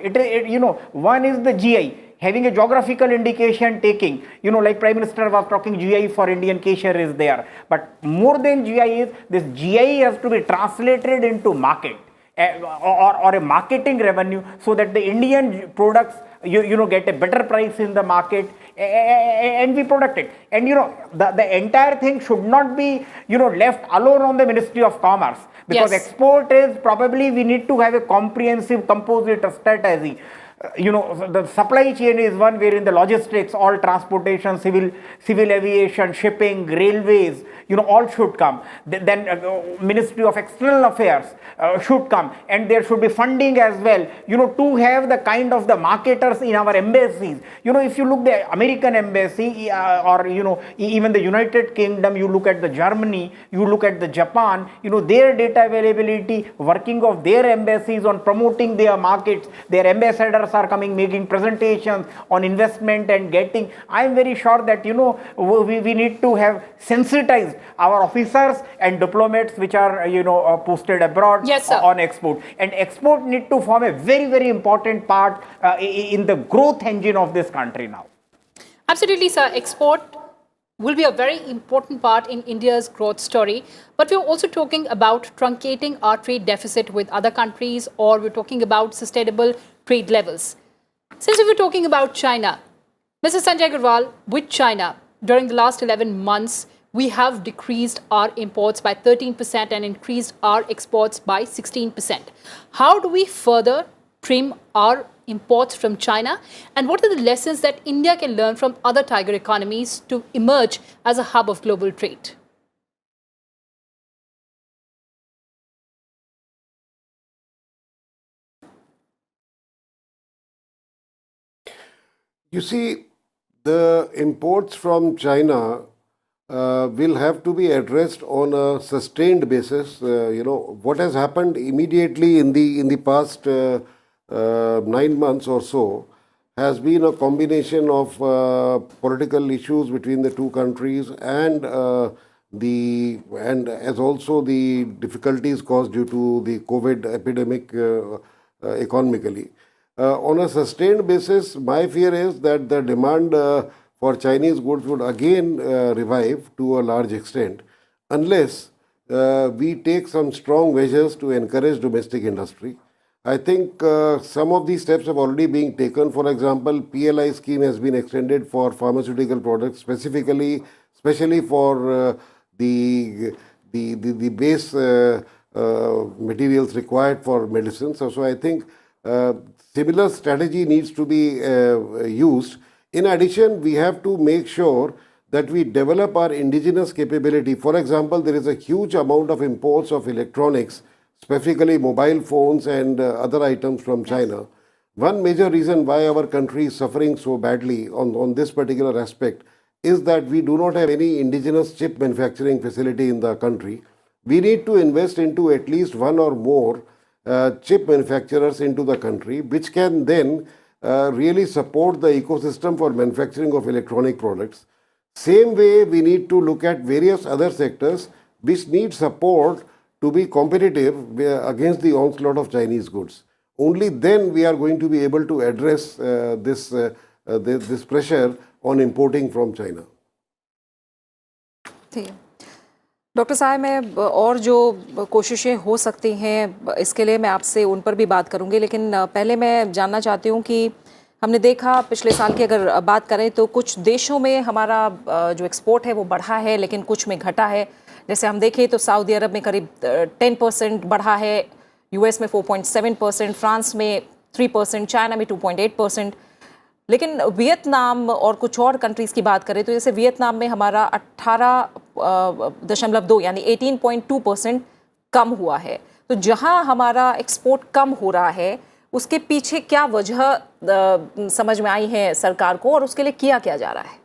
One is the GI. Having a geographical indication taking, like Prime Minister was talking, GI for Indian Kesher is there. But more than GI is, this GI has to be translated into market or a marketing revenue, so that the Indian products, get a better price in the market and we protect it. And, the entire thing should not be, left alone on the Ministry of Commerce. Because export is probably, we need to have a comprehensive composite strategy. The supply chain is one wherein the logistics, all transportation, civil aviation, shipping, railways, all should come. Then Ministry of External Affairs should come, and there should be funding as well, to have the kind of the marketers in our embassies. If you look the American embassy or, even the United Kingdom, you look at the Germany, you look at the Japan, their data availability, working of their embassies on promoting their markets, their ambassadors are coming, making presentations on investment and getting. I am very sure that, we need to have sensitized our officers and diplomats which are, posted abroad on export. And export need to form a very, very important part in the growth engine of this country now. Absolutely, sir. Export will be a very important part in India's growth story. But we're also talking about truncating our trade deficit with other countries, or we're talking about sustainable trade levels. Since we were talking about China, Mr. Sanjay Agarwal, with China, during the last 11 months, we have decreased our imports by 13% and increased our exports by 16%. How do we further trim our imports from China? And what are the lessons that India can learn from other tiger economies to emerge as a hub of global trade? You see, the imports from China will have to be addressed on a sustained basis. What has happened immediately in the past 9 months or so has been a combination of political issues between the two countries and as also the difficulties caused due to the COVID epidemic economically. On a sustained basis, my fear is that the demand for Chinese goods would again revive to a large extent unless we take some strong measures to encourage domestic industry. I think some of these steps have already been taken. For example, PLI scheme has been extended for pharmaceutical products, especially for the base materials required for medicines. So I think similar strategy needs to be used. In addition, we have to make sure that we develop our indigenous capability. For example, there is a huge amount of imports of electronics, specifically mobile phones and other items from China. One major reason why our country is suffering so badly on this particular aspect is that we do not have any indigenous chip manufacturing facility in the country. We need to invest into at least one or more chip manufacturers into the country, which can then really support the ecosystem for manufacturing of electronic products. Same way, we need to look at various other sectors which need support to be competitive against the onslaught of Chinese goods. Only then we are going to be able to address this pressure on importing from China. ठीक है doctor साहब, मैं और जो कोशिशें हो सकती हैं इसके लिए मैं आपसे उन पर भी बात करूंगी, लेकिन पहले मैं जानना चाहती हूं कि हमने देखा पिछले साल की अगर बात करें तो कुछ देशों में हमारा जो एक्सपोर्ट है वो बढ़ा है, लेकिन कुछ में घटा है. जैसे हम देखें तो सऊदी अरब में करीब 10% बढ़ा है, यूएस में 4.7%, फ्रांस में 3%, चाइना में 2.8%. लेकिन वियतनाम और कुछ और कंट्रीज़ की बात करें तो जैसे वियतनाम में हमारा 18.2 यानी 18.2% कम हुआ है. तो जहां हमारा एक्सपोर्ट कम हो रहा है उसके पीछे क्या वजह समझ में आई है सरकार को और उसके लिए किया क्या जा रहा है?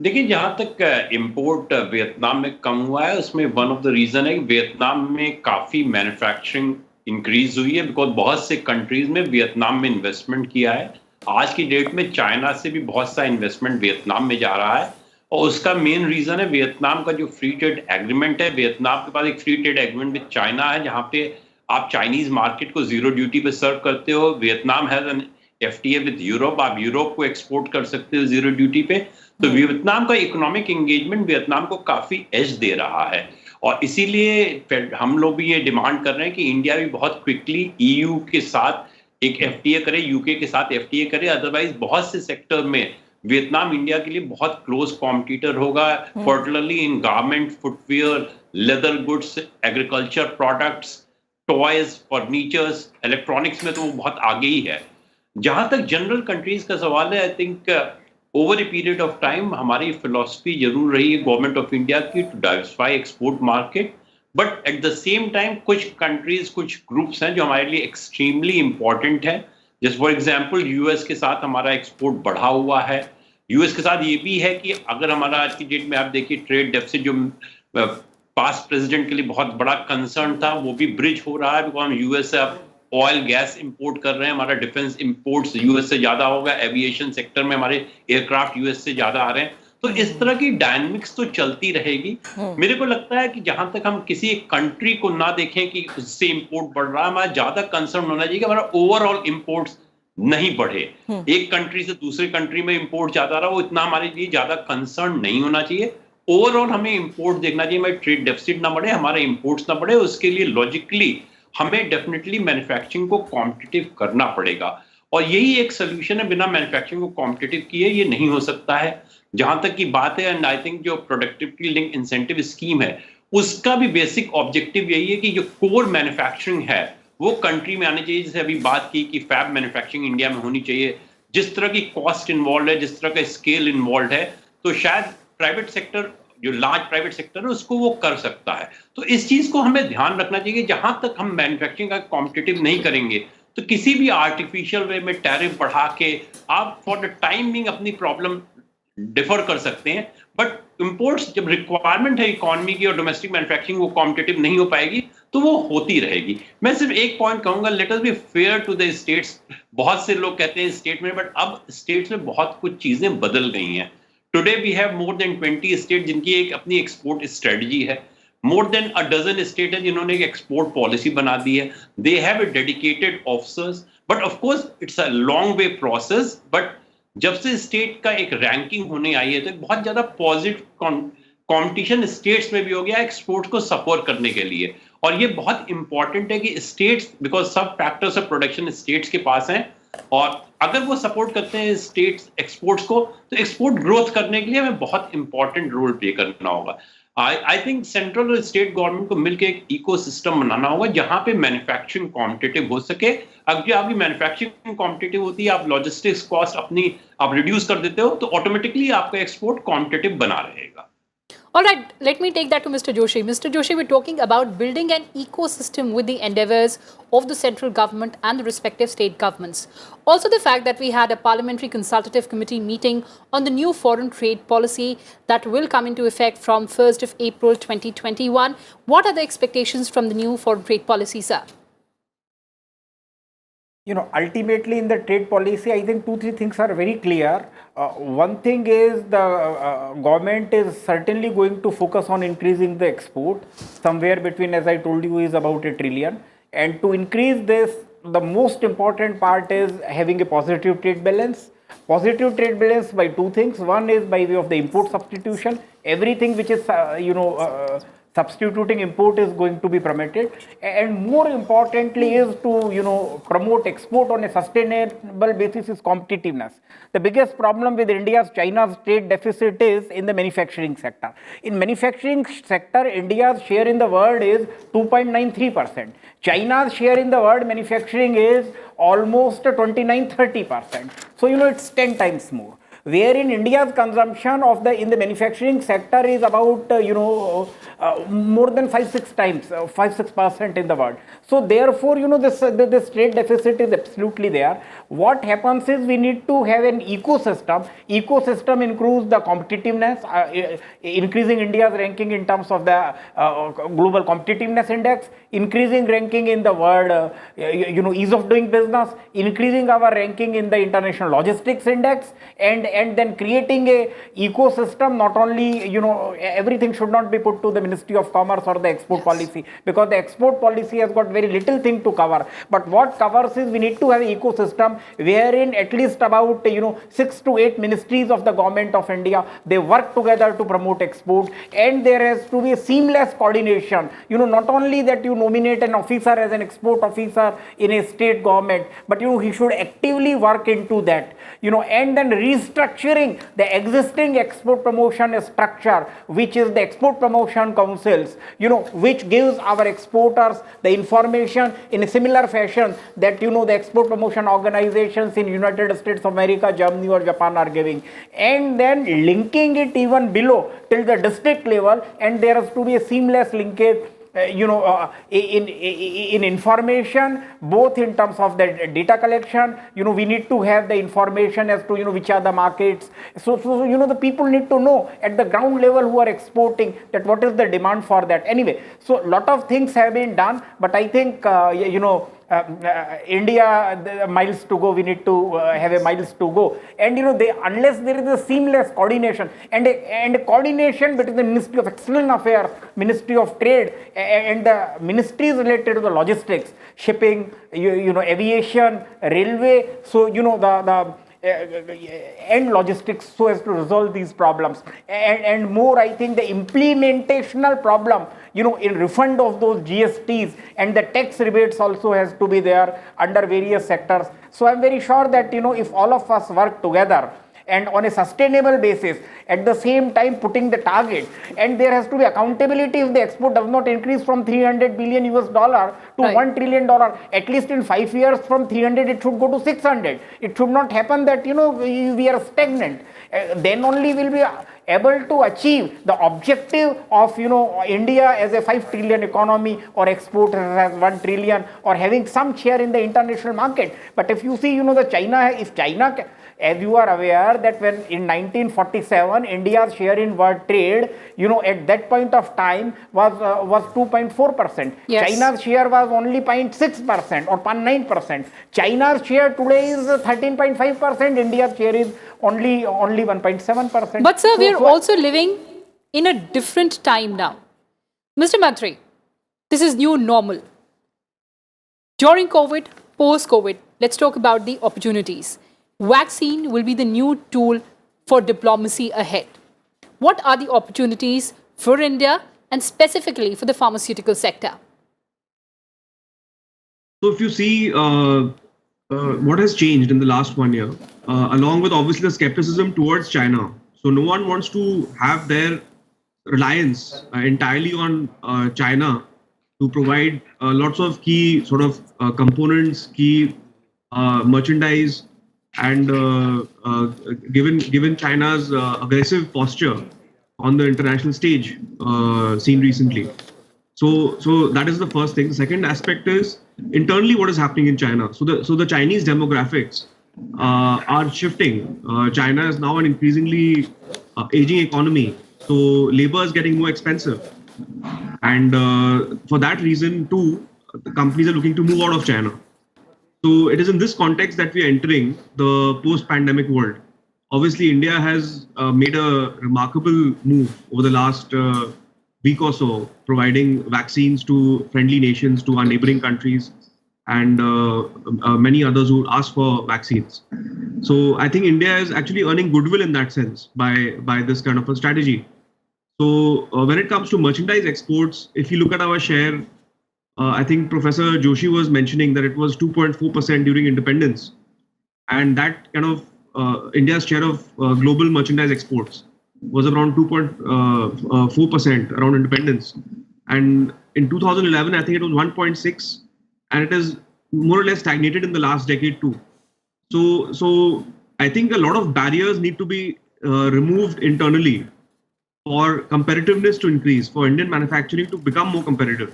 देखिए, जहां तक इंपोर्ट वियतनाम में कम हुआ है उसमें वन ऑफ द रीजन है कि वियतनाम में काफ़ी मैन्युफैक्चरिंग इंक्रीज हुई है, बिकॉज बहुत से कंट्रीज में वियतनाम में इन्वेस्टमेंट किया है. आज की डेट में चाइना से भी बहुत सा इन्वेस्टमेंट वियतनाम में जा रहा है और उसका मेन रीजन है वियतनाम का जो फ्री ट्रेड एग्रीमेंट है. वियतनाम के पास एक free trade agreement with China है जहां पे आप चाइनीज मार्केट को जीरो ड्यूटी पे सर्व करते हो. Vietnam has an FTA with Europe, आप यूरोप को एक्सपोर्ट कर सकते हो जीरो ड्यूटी पे. तो वियतनाम का इकोनॉमिक एंगेजमेंट वियतनाम को काफी एज दे रहा है और इसीलिए हम लोग भी ये डिमांड कर रहे हैं कि इंडिया भी बहुत क्विकली ईयू के साथ एक एफटीए करे, यूके के साथ एफटीए करे. अदरवाइज बहुत से सेक्टर में वियतनाम इंडिया के लिए बहुत क्लोज कॉम्पिटिटर होगा, particularly in garment, footwear, leather goods, agriculture products, toys, furnitures, electronics में तो वो बहुत आगे ही है. जहां तक जनरल कंट्रीज का सवाल है, I think over a period of time हमारी फिलॉसफी जरूर रही है गवर्नमेंट ऑफ इंडिया की to diversify export market, but at the same time कुछ कंट्रीज, कुछ ग्रुप्स हैं जो हमारे लिए एक्सट्रीमली इंपॉर्टेंट है. जैसे फॉर एग्जांपल यूएस के साथ हमारा एक्सपोर्ट बढ़ा हुआ है. यूएस के साथ ये भी है कि अगर हमारा आज की डेट में आप देखिए ट्रेड डेफिसिट जो पास्ट प्रेसिडेंट के लिए बहुत बड़ा कंसर्न था वो भी ब्रिज हो रहा है, बिकॉज हम यूएस से अब ऑयल गैस इंपोर्ट कर रहे हैं. हमारा डिफेंस इंपोर्ट्स यूएस से ज्यादा होगा, एविएशन सेक्टर में हमारे एयरक्राफ्ट यूएस से ज्यादा आ रहे हैं. तो इस तरह की डायनामिक्स तो चलती रहेगी. मेरे को लगता है कि जहां तक हम किसी एक कंट्री को ना देखें कि उससे इंपोर्ट बढ़ रहा है, हमारा ज्यादा कंसर्न होना चाहिए कि हमारा ओवरऑल इंपोर्ट्स नहीं बढ़े. एक कंट्री से दूसरे कंट्री में इंपोर्ट ज्यादा रहा, वो इतना हमारे लिए ज्यादा कंसर्न नहीं होना चाहिए. ओवरऑल हमें इंपोर्ट देखना चाहिए, हमारे ट्रेड डेफिसिट ना बढ़े, हमारे इंपोर्ट्स ना बढ़े. उसके लिए लॉजिकली हमें डेफिनेटली मैन्युफैक्चरिंग को कॉम्पिटिटिव करना पड़ेगा और यही एक सोल्यूशन है. बिना मैन्युफैक्चरिंग को कॉम्पिटिटिव किए ये नहीं हो सकता है. जहां तक की बात है, एंड आई थिंक जो प्रोडक्टिविटी लिंक इंसेंटिव स्कीम है उसका भी बेसिक ऑब्जेक्टिव यही है कि जो कोर मैन्युफैक्चरिंग है वो कंट्री में आने चाहिए। जैसे अभी बात की कि फैब मैन्युफैक्चरिंग इंडिया में होनी चाहिए, जिस तरह की कॉस्ट इन्वॉल्व है, जिस तरह का स्केल इन्वॉल्व है, तो शायद प्राइवेट सेक्टर, जो लार्ज प्राइवेट सेक्टर है, उसको वो कर सकता है। तो इस चीज को हमें ध्यान रखना चाहिए कि जहां तक हम मैन्युफैक्चरिंग का कॉम्पिटिटिव नहीं करेंगे, तो किसी भी आर्टिफिशियल वे में टैरिफ बढ़ा के आप फॉर द टाइम बिंग अपनी प्रॉब्लम डिफर कर सकते हैं। बट इंपोर्ट्स, जब रिक्वायरमेंट है इकोनॉमी की और डोमेस्टिक मैन्युफैक्चरिंग वो कॉम्पिटिटिव नहीं हो पाएगी, तो वो होती रहेगी। मैं सिर्फ एक पॉइंट कहूंगा, let us be fair to the states. बहुत से लोग कहते हैं स्टेट में, बट अब स्टेट्स में बहुत कुछ चीजें बदल गई हैं। Today we have more than 20 state जिनकी एक अपनी एक्सपोर्ट स्ट्रेटजी है। More than a dozen state है जिन्होंने एक एक्सपोर्ट पॉलिसी बना दी है। They have a dedicated officers, but of course it's a long way process. But जब से स्टेट का एक रैंकिंग होने आई है, तो बहुत ज्यादा पॉजिटिव कंपटीशन स्टेट्स में भी हो गया एक्सपोर्ट को सपोर्ट करने के लिए। और ये बहुत इंपॉर्टेंट है कि स्टेट्स, बिकॉज सब फैक्टर्स ऑफ प्रोडक्शन स्टेट्स के पास हैं, और अगर वो सपोर्ट करते हैं स्टेट्स एक्सपोर्ट्स को, तो एक्सपोर्ट ग्रोथ करने के लिए हमें बहुत इंपॉर्टेंट रोल प्ले करना होगा। आई थिंक सेंट्रल और स्टेट गवर्नमेंट को मिलकर एक इकोसिस्टम बनाना होगा जहां पे मैन्युफैक्चरिंग कॉम्पिटिटिव हो सके। अगर आपकी मैन्युफैक्चरिंग कॉम्पिटिटिव होती है, आप लॉजिस्टिक्स कॉस्ट अपनी आप रिड्यूस कर देते हो, तो ऑटोमेटिकली आपका एक्सपोर्ट कॉम्पिटिटिव बना रहेगा। All right, let me take that to Mr. Joshi. Mr. Joshi, we're talking about building an ecosystem with the endeavors of the central government and the respective state governments. Also, the fact that we had a parliamentary consultative committee meeting on the new foreign trade policy that will come into effect from 1st of April 2021. What are the expectations from the new foreign trade policy, sir? You know, ultimately in the trade policy, I think 2-3 things are very clear. One thing is the government is certainly going to focus on increasing the export. Somewhere between, as I told you, is about $1 trillion. And to increase this, the most important part is having a positive trade balance. Positive trade balance by two things. One is by way of the import substitution. Everything which is, substituting import is going to be permitted, and more importantly is to promote export on a sustainable basis is competitiveness. The biggest problem with China's trade deficit is in the manufacturing sector. In manufacturing sector, India's share in the world is 2.93%. China's share in the world manufacturing is almost 29-30%. So it's 10 times more. Wherein India's consumption of in the manufacturing sector is about more than 5-6 times, 5-6% in the world. So therefore, this trade deficit is absolutely there. What happens is we need to have an ecosystem. Ecosystem includes the competitiveness, increasing India's ranking in terms of the global competitiveness index, increasing ranking in the world, ease of doing business, increasing our ranking in the international logistics index, and then creating a ecosystem. Not only, everything should not be put to the Ministry of Commerce or the export policy, because the export policy has got very little thing to cover. But what covers is we need to have an ecosystem wherein at least about 6 to 8 ministries of the government of India, they work together to promote export, and there has to be a seamless coordination. Not only that you nominate an officer as an export officer in a state government, but he should actively work into that, and then restructuring the existing export promotion structure, which is the export promotion councils, which gives our exporters the information in a similar fashion that the export promotion organizations in United States of America, Germany or Japan are giving, and then linking it even below till the district level, and there has to be a seamless linkage in information, both in terms of the data collection. We need to have the information as to which are the markets. So the people need to know at the ground level who are exporting that what is the demand for that. Anyway, so lot of things have been done, but I think India, the miles to go. We need to have a miles to go, and unless there is a seamless coordination and a coordination between the Ministry of External Affairs, Ministry of Trade, and the ministries related to the logistics, shipping, aviation, railway. So and logistics, so as to resolve these problems, and more, I think the implementational problem, in refund of those GSTs and the tax rebates also has to be there under various sectors. So I'm very sure that if all of us work together and on a sustainable basis, at the same time putting the target, and there has to be accountability if the export does not increase from 300 billion US dollar to Right. $1 trillion, at least in 5 years from 300 it should go to 600. It should not happen that we are stagnant. Then only will be able to achieve the objective of India as a 5 trillion economy, or export as 1 trillion, or having some share in the international market. But if you see if China, as you are aware that when in 1947 India's share in world trade at that point of time was 2.4%. Yes. China's share was only 0.6% or 0.9%. China's share today is 13.5%. India's share is only 1.7%. But sir, we are So- also living in a different time now. Mr. Mantri, this is new normal. During COVID, post-COVID, let's talk about the opportunities. Vaccine will be the new tool for diplomacy ahead. What are the opportunities for India and specifically for the pharmaceutical sector? So if you see what has changed in the last 1 year, along with obviously the skepticism towards China, so no one wants to have their reliance entirely on China to provide lots of key sort of components, key merchandise, and given China's aggressive posture on the international stage seen recently. So that is the first thing. The second aspect is internally what is happening in China. So the Chinese demographics are shifting. China is now an increasingly aging economy. So labor is getting more expensive. And for that reason too, the companies are looking to move out of China. So it is in this context that we are entering the post-pandemic world. Obviously, India has made a remarkable move over the last week or so, providing vaccines to friendly nations, to our neighboring countries, and many others who ask for vaccines. So I think India is actually earning goodwill in that sense by this kind of a strategy. So when it comes to merchandise exports, if you look at our share, I think Professor Joshi was mentioning that it was 2.4% during independence. And that kind of India's share of global merchandise exports was around 2.4% around independence. And in 2011, I think it was 1.6, and it is more or less stagnated in the last decade too. So I think a lot of barriers need to be removed internally for competitiveness to increase, for Indian manufacturing to become more competitive.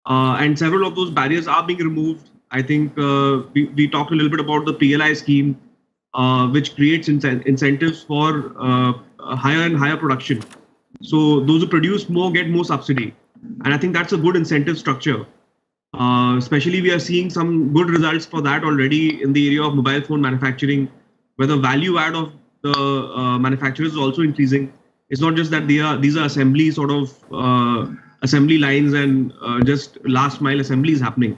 And several of those barriers are being removed. I think we talked a little bit about the PLI scheme, which creates incentives for higher and higher production. So those who produce more get more subsidy. And I think that's a good incentive structure. Especially we are seeing some good results for that already in the area of mobile phone manufacturing, where the value add of the manufacturers is also increasing. It's not just that these are assembly sort of assembly lines and just last mile assemblies happening.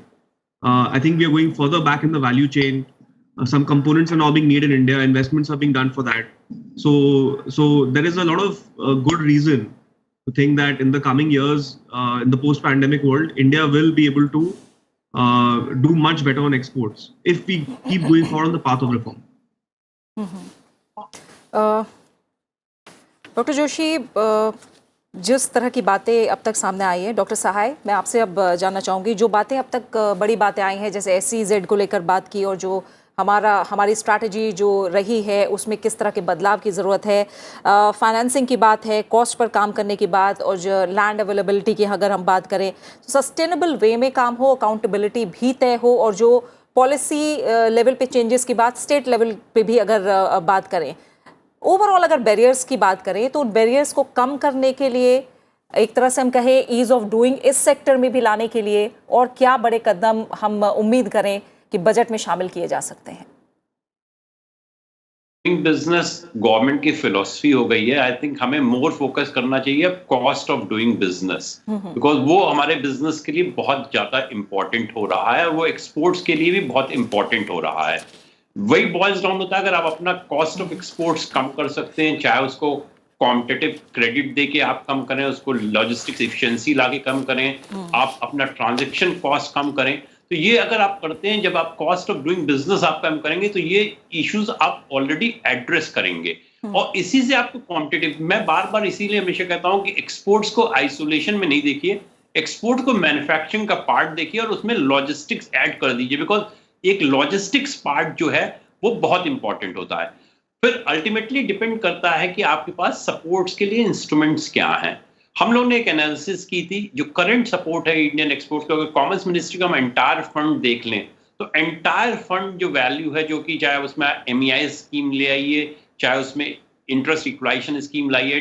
I think we are going further back in the value chain. Some components are now being made in India. Investments are being done for that. So there is a lot of good reason to think that in the coming years, in the post-pandemic world, India will be able to do much better on exports if we keep going forward on the path of reform. Doctor Joshi, जिस तरह की बातें अब तक सामने आई हैं, doctor सहाय, मैं आपसे अब जानना चाहूँगी, जो बातें अब तक बड़ी बातें आई हैं, जैसे SEZ को लेकर बात की, और जो हमारी स्ट्रैटेजी जो रही है उसमें किस तरह के बदलाव की ज़रूरत है, फाइनेंसिंग की बात है, कॉस्ट पर काम करने की बात, और जो लैंड अवेलेबिलिटी की अगर हम बात करें तो सस्टेनेबल वे में काम हो, अकाउंटेबिलिटी भी तय हो, और जो पॉलिसी लेवल पे चेंजेस की बात स्टेट लेवल पे भी अगर बात करें, ओवरऑल अगर बैरियर्स की बात करें तो उन बैरियर्स को कम करने के लिए, एक तरह से हम कहें ईज ऑफ डूइंग इस सेक्टर में भी लाने के लिए, और क्या बड़े कदम हम उम्मीद करें कि बजट में शामिल किए जा सकते हैं? बिजनेस गवर्नमेंट की फिलॉसफी हो गई है. आई थिंक हमें मोर फोकस करना चाहिए cost of doing business, because वो हमारे बिजनेस के लिए बहुत ज्यादा इंपॉर्टेंट हो रहा है, और वो एक्सपोर्ट्स के लिए भी बहुत इंपॉर्टेंट हो रहा है. वही बॉइल्स डाउन होता है, अगर आप अपना कॉस्ट ऑफ एक्सपोर्ट्स कम कर सकते हैं, चाहे उसको कॉम्पिटिटिव क्रेडिट दे के आप कम करें, उसको लॉजिस्टिक्स एफिशिएंसी लाके कम करें, आप अपना ट्रांजैक्शन कॉस्ट कम करें, तो ये अगर आप करते हैं, जब आप कॉस्ट ऑफ डूइंग बिजनेस आप कम करेंगे तो ये इश्यूज आप ऑलरेडी एड्रेस करेंगे और इसी से आपको कॉम्पिटिटिव, मैं बार बार इसीलिए हमेशा कहता हूं कि एक्सपोर्ट्स को आइसोलेशन में नहीं देखिए, एक्सपोर्ट को मैन्युफैक्चरिंग का पार्ट देखिए और उसमें लॉजिस्टिक्स ऐड कर दीजिए, बिकॉज एक लॉजिस्टिक्स पार्ट जो है वो बहुत इंपॉर्टेंट होता है। फिर अल्टीमेटली डिपेंड करता है कि आपके पास सपोर्ट्स के लिए इंस्ट्रूमेंट्स क्या हैं। हम लोग ने एक एनालिसिस की थी, जो करंट सपोर्ट है इंडियन एक्सपोर्ट्स का, अगर कॉमर्स मिनिस्ट्री का हम एंटायर फंड देख लें तो एंटायर फंड जो वैल्यू है, जो कि चाहे उसमें MEI स्कीम ले आइए, चाहे उसमें इंटरेस्ट इक्वलाइजेशन स्कीम लाइए,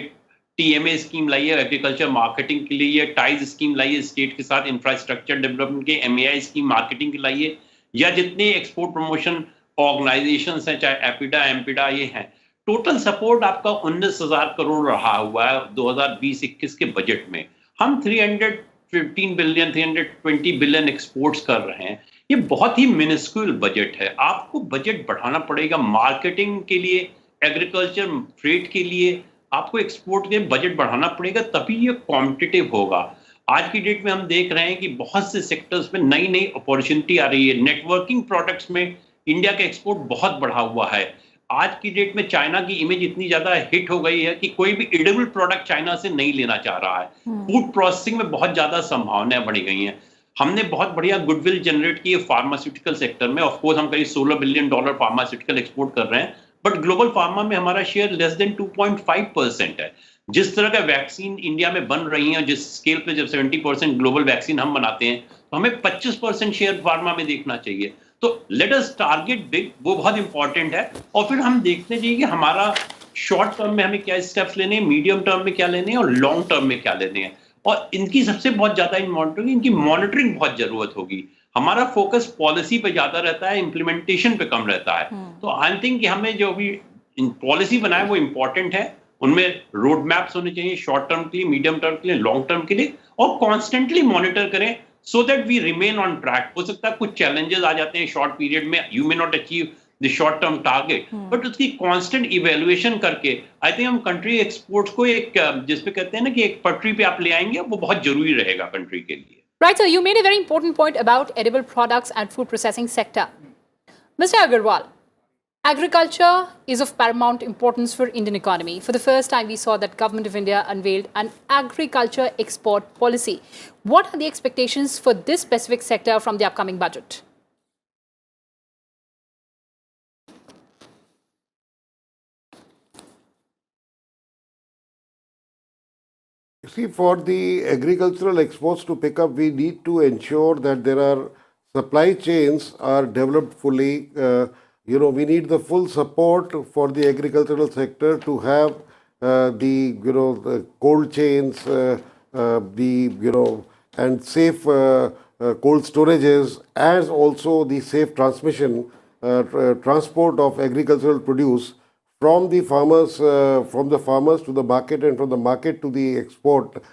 TMA स्कीम लाइए एग्रीकल्चर मार्केटिंग के लिए, टाइज स्कीम लाइए स्टेट के साथ इंफ्रास्ट्रक्चर डेवलपमेंट के, MEI स्कीम मार्केटिंग के लाइए, या जितने एक्सपोर्ट प्रमोशन ऑर्गेनाइजेशंस हैं, चाहे एपिडा एम्पिडा ये हैं, टोटल सपोर्ट आपका 19,000 करोड़ रहा हुआ है 2020-21 के बजट में। हम 315 बिलियन 320 बिलियन एक्सपोर्ट्स कर रहे हैं, ये बहुत ही मिनिस्क्यूल बजट है। आपको बजट बढ़ाना पड़ेगा मार्केटिंग के लिए, एग्रीकल्चर फ्रेट के लिए, आपको एक्सपोर्ट के बजट बढ़ाना पड़ेगा, तभी ये कॉम्पिटिटिव होगा। आज की डेट में हम देख रहे हैं कि बहुत से सेक्टर्स में नई नई अपॉर्चुनिटी आ रही है। नेटवर्किंग प्रोडक्ट्स में इंडिया का एक्सपोर्ट बहुत बढ़ा हुआ है। आज की डेट में चाइना की इमेज इतनी ज्यादा हिट हो गई है कि कोई भी एडिबल प्रोडक्ट चाइना से नहीं लेना चाह रहा है। फूड प्रोसेसिंग में बहुत ज्यादा संभावनाएं बढ़ी गई हैं। हमने बहुत बढ़िया गुडविल जनरेट की है फार्मास्यूटिकल सेक्टर में। ऑफ कोर्स हम करीब $16 बिलियन फार्मास्यूटिकल एक्सपोर्ट कर रहे हैं, बट ग्लोबल फार्मा में हमारा शेयर लेस देन 2.5% है। जिस तरह का वैक्सीन इंडिया में बन रही है, जिस स्केल पे जब 70% ग्लोबल वैक्सीन हम बनाते हैं, तो हमें 25% शेयर फार्मा में देखना चाहिए। तो लेट अस टारगेट बिग, वो बहुत इंपॉर्टेंट है। और फिर हम देखते चाहिए कि हमारा शॉर्ट टर्म में हमें क्या स्टेप्स लेने हैं, मीडियम टर्म में क्या लेने हैं और लॉन्ग टर्म में क्या लेने हैं। और इनकी सबसे बहुत ज्यादा इनकी मॉनिटरिंग बहुत जरूरत होगी। हमारा फोकस पॉलिसी पे ज्यादा रहता है, इंप्लीमेंटेशन पे कम रहता है। तो आई थिंक कि हमें जो भी पॉलिसी बनाए वो इंपॉर्टेंट है, उनमें रोड मैप्स होने चाहिए शॉर्ट टर्म के लिए, मीडियम टर्म के लिए, लॉन्ग टर्म के लिए, और कॉन्स्टेंटली मॉनिटर करें so that we remain on track। हो सकता है कुछ चैलेंजेस आ जाते हैं शॉर्ट पीरियड में, you may not achieve the short term target, but उसकी कांस्टेंट इवैल्यूएशन करके आई थिंक हम कंट्री एक्सपोर्ट्स को एक, जिसपे कहते हैं ना कि एक पटरी पे आप ले आएंगे, वो बहुत जरूरी रहेगा कंट्री के लिए। Right, sir, you made a very important point about edible products and food processing sector. Mr. Agarwal, agriculture is of paramount importance for Indian economy. For the first time, we saw that Government of India unveiled an agriculture export policy. What are the expectations for this specific sector from the upcoming budget? You see, for the agricultural exports to pick up, we need to ensure that there are supply chains are developed fully. We need the full support for the agricultural sector to have the cold chains, and safe cold storages, as also the safe transmission, transport of agricultural produce from the farmers to the market, and from the market to the export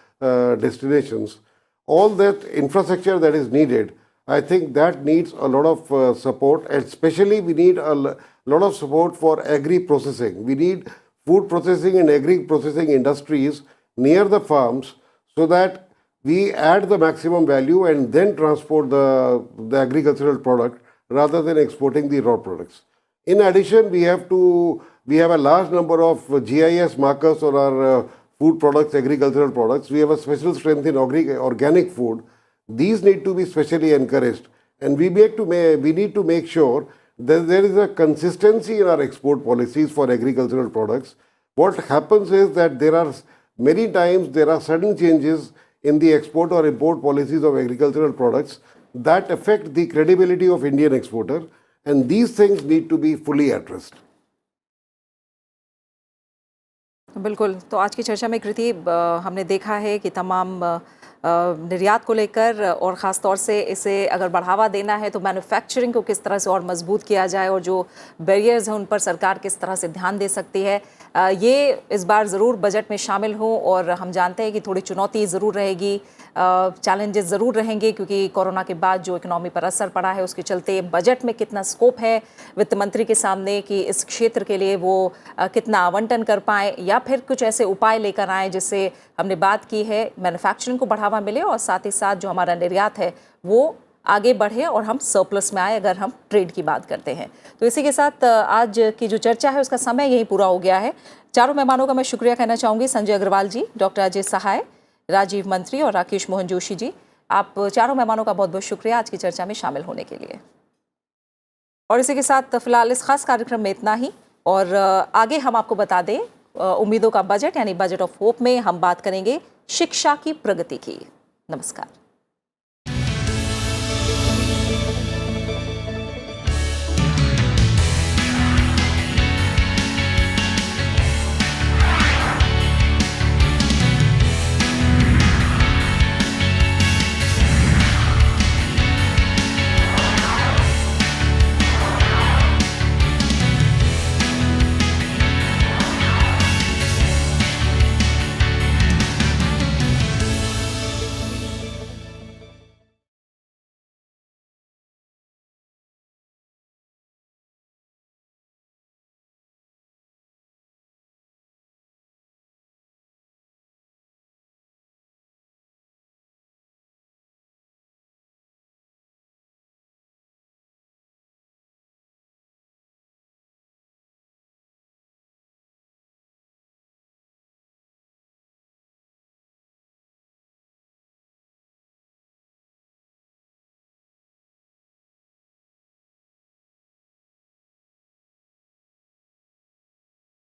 destinations. All that infrastructure that is needed, I think that needs a lot of support, and especially we need a lot of support for agri-processing. We need food processing and agri-processing industries near the farms, so that we add the maximum value and then transport the agricultural product rather than exporting the raw products. In addition, we have a large number of GIS markers on our food products, agricultural products. We have a special strength in organic food. These need to be specially encouraged, and we need to make sure that there is a consistency in our export policies for agricultural products. What happens is that many times there are sudden changes in the export or import policies of agricultural products that affect the credibility of Indian exporter, and these things need to be fully addressed. बिल्कुल। तो आज की चर्चा में कृति हमने देखा है कि तमाम निर्यात को लेकर और ख़ास तौर से इसे अगर बढ़ावा देना है तो मैन्युफैक्चरिंग को किस तरह से और मजबूत किया जाए, और जो बैरियर्स हैं उन पर सरकार किस तरह से ध्यान दे सकती है, ये इस बार ज़रूर बजट में शामिल हो। और हम जानते हैं कि थोड़ी चुनौती ज़रूर रहेगी, चैलेंजेस ज़रूर रहेंगे, क्योंकि कोरोना के बाद जो इकनॉमी पर असर पड़ा है उसके चलते बजट में कितना स्कोप है वित्त मंत्री के सामने कि इस क्षेत्र के लिए वो कितना आवंटन कर पाएँ, या फिर कुछ ऐसे उपाय लेकर आएँ जिससे हमने बात की है मैन्युफैक्चरिंग को बढ़ावा मिले और साथ ही साथ जो हमारा निर्यात है वो आगे बढ़े और हम सरप्लस में आए अगर हम ट्रेड की बात करते हैं। तो इसी के साथ आज की जो चर्चा है उसका समय यही पूरा हो गया है। चारों मेहमानों का मैं शुक्रिया कहना चाहूँगी, संजय अग्रवाल जी, डॉक्टर अजय सहाय, राजीव मंत्री और राकेश मोहन जोशी जी। आप चारों मेहमानों का बहुत बहुत शुक्रिया आज की चर्चा में शामिल होने के लिए। और इसी के साथ फिलहाल इस खास कार्यक्रम में इतना ही, और आगे हम आपको बता दें उम्मीदों का बजट यानी बजट ऑफ होप में हम बात करेंगे शिक्षा की प्रगति की। नमस्कार।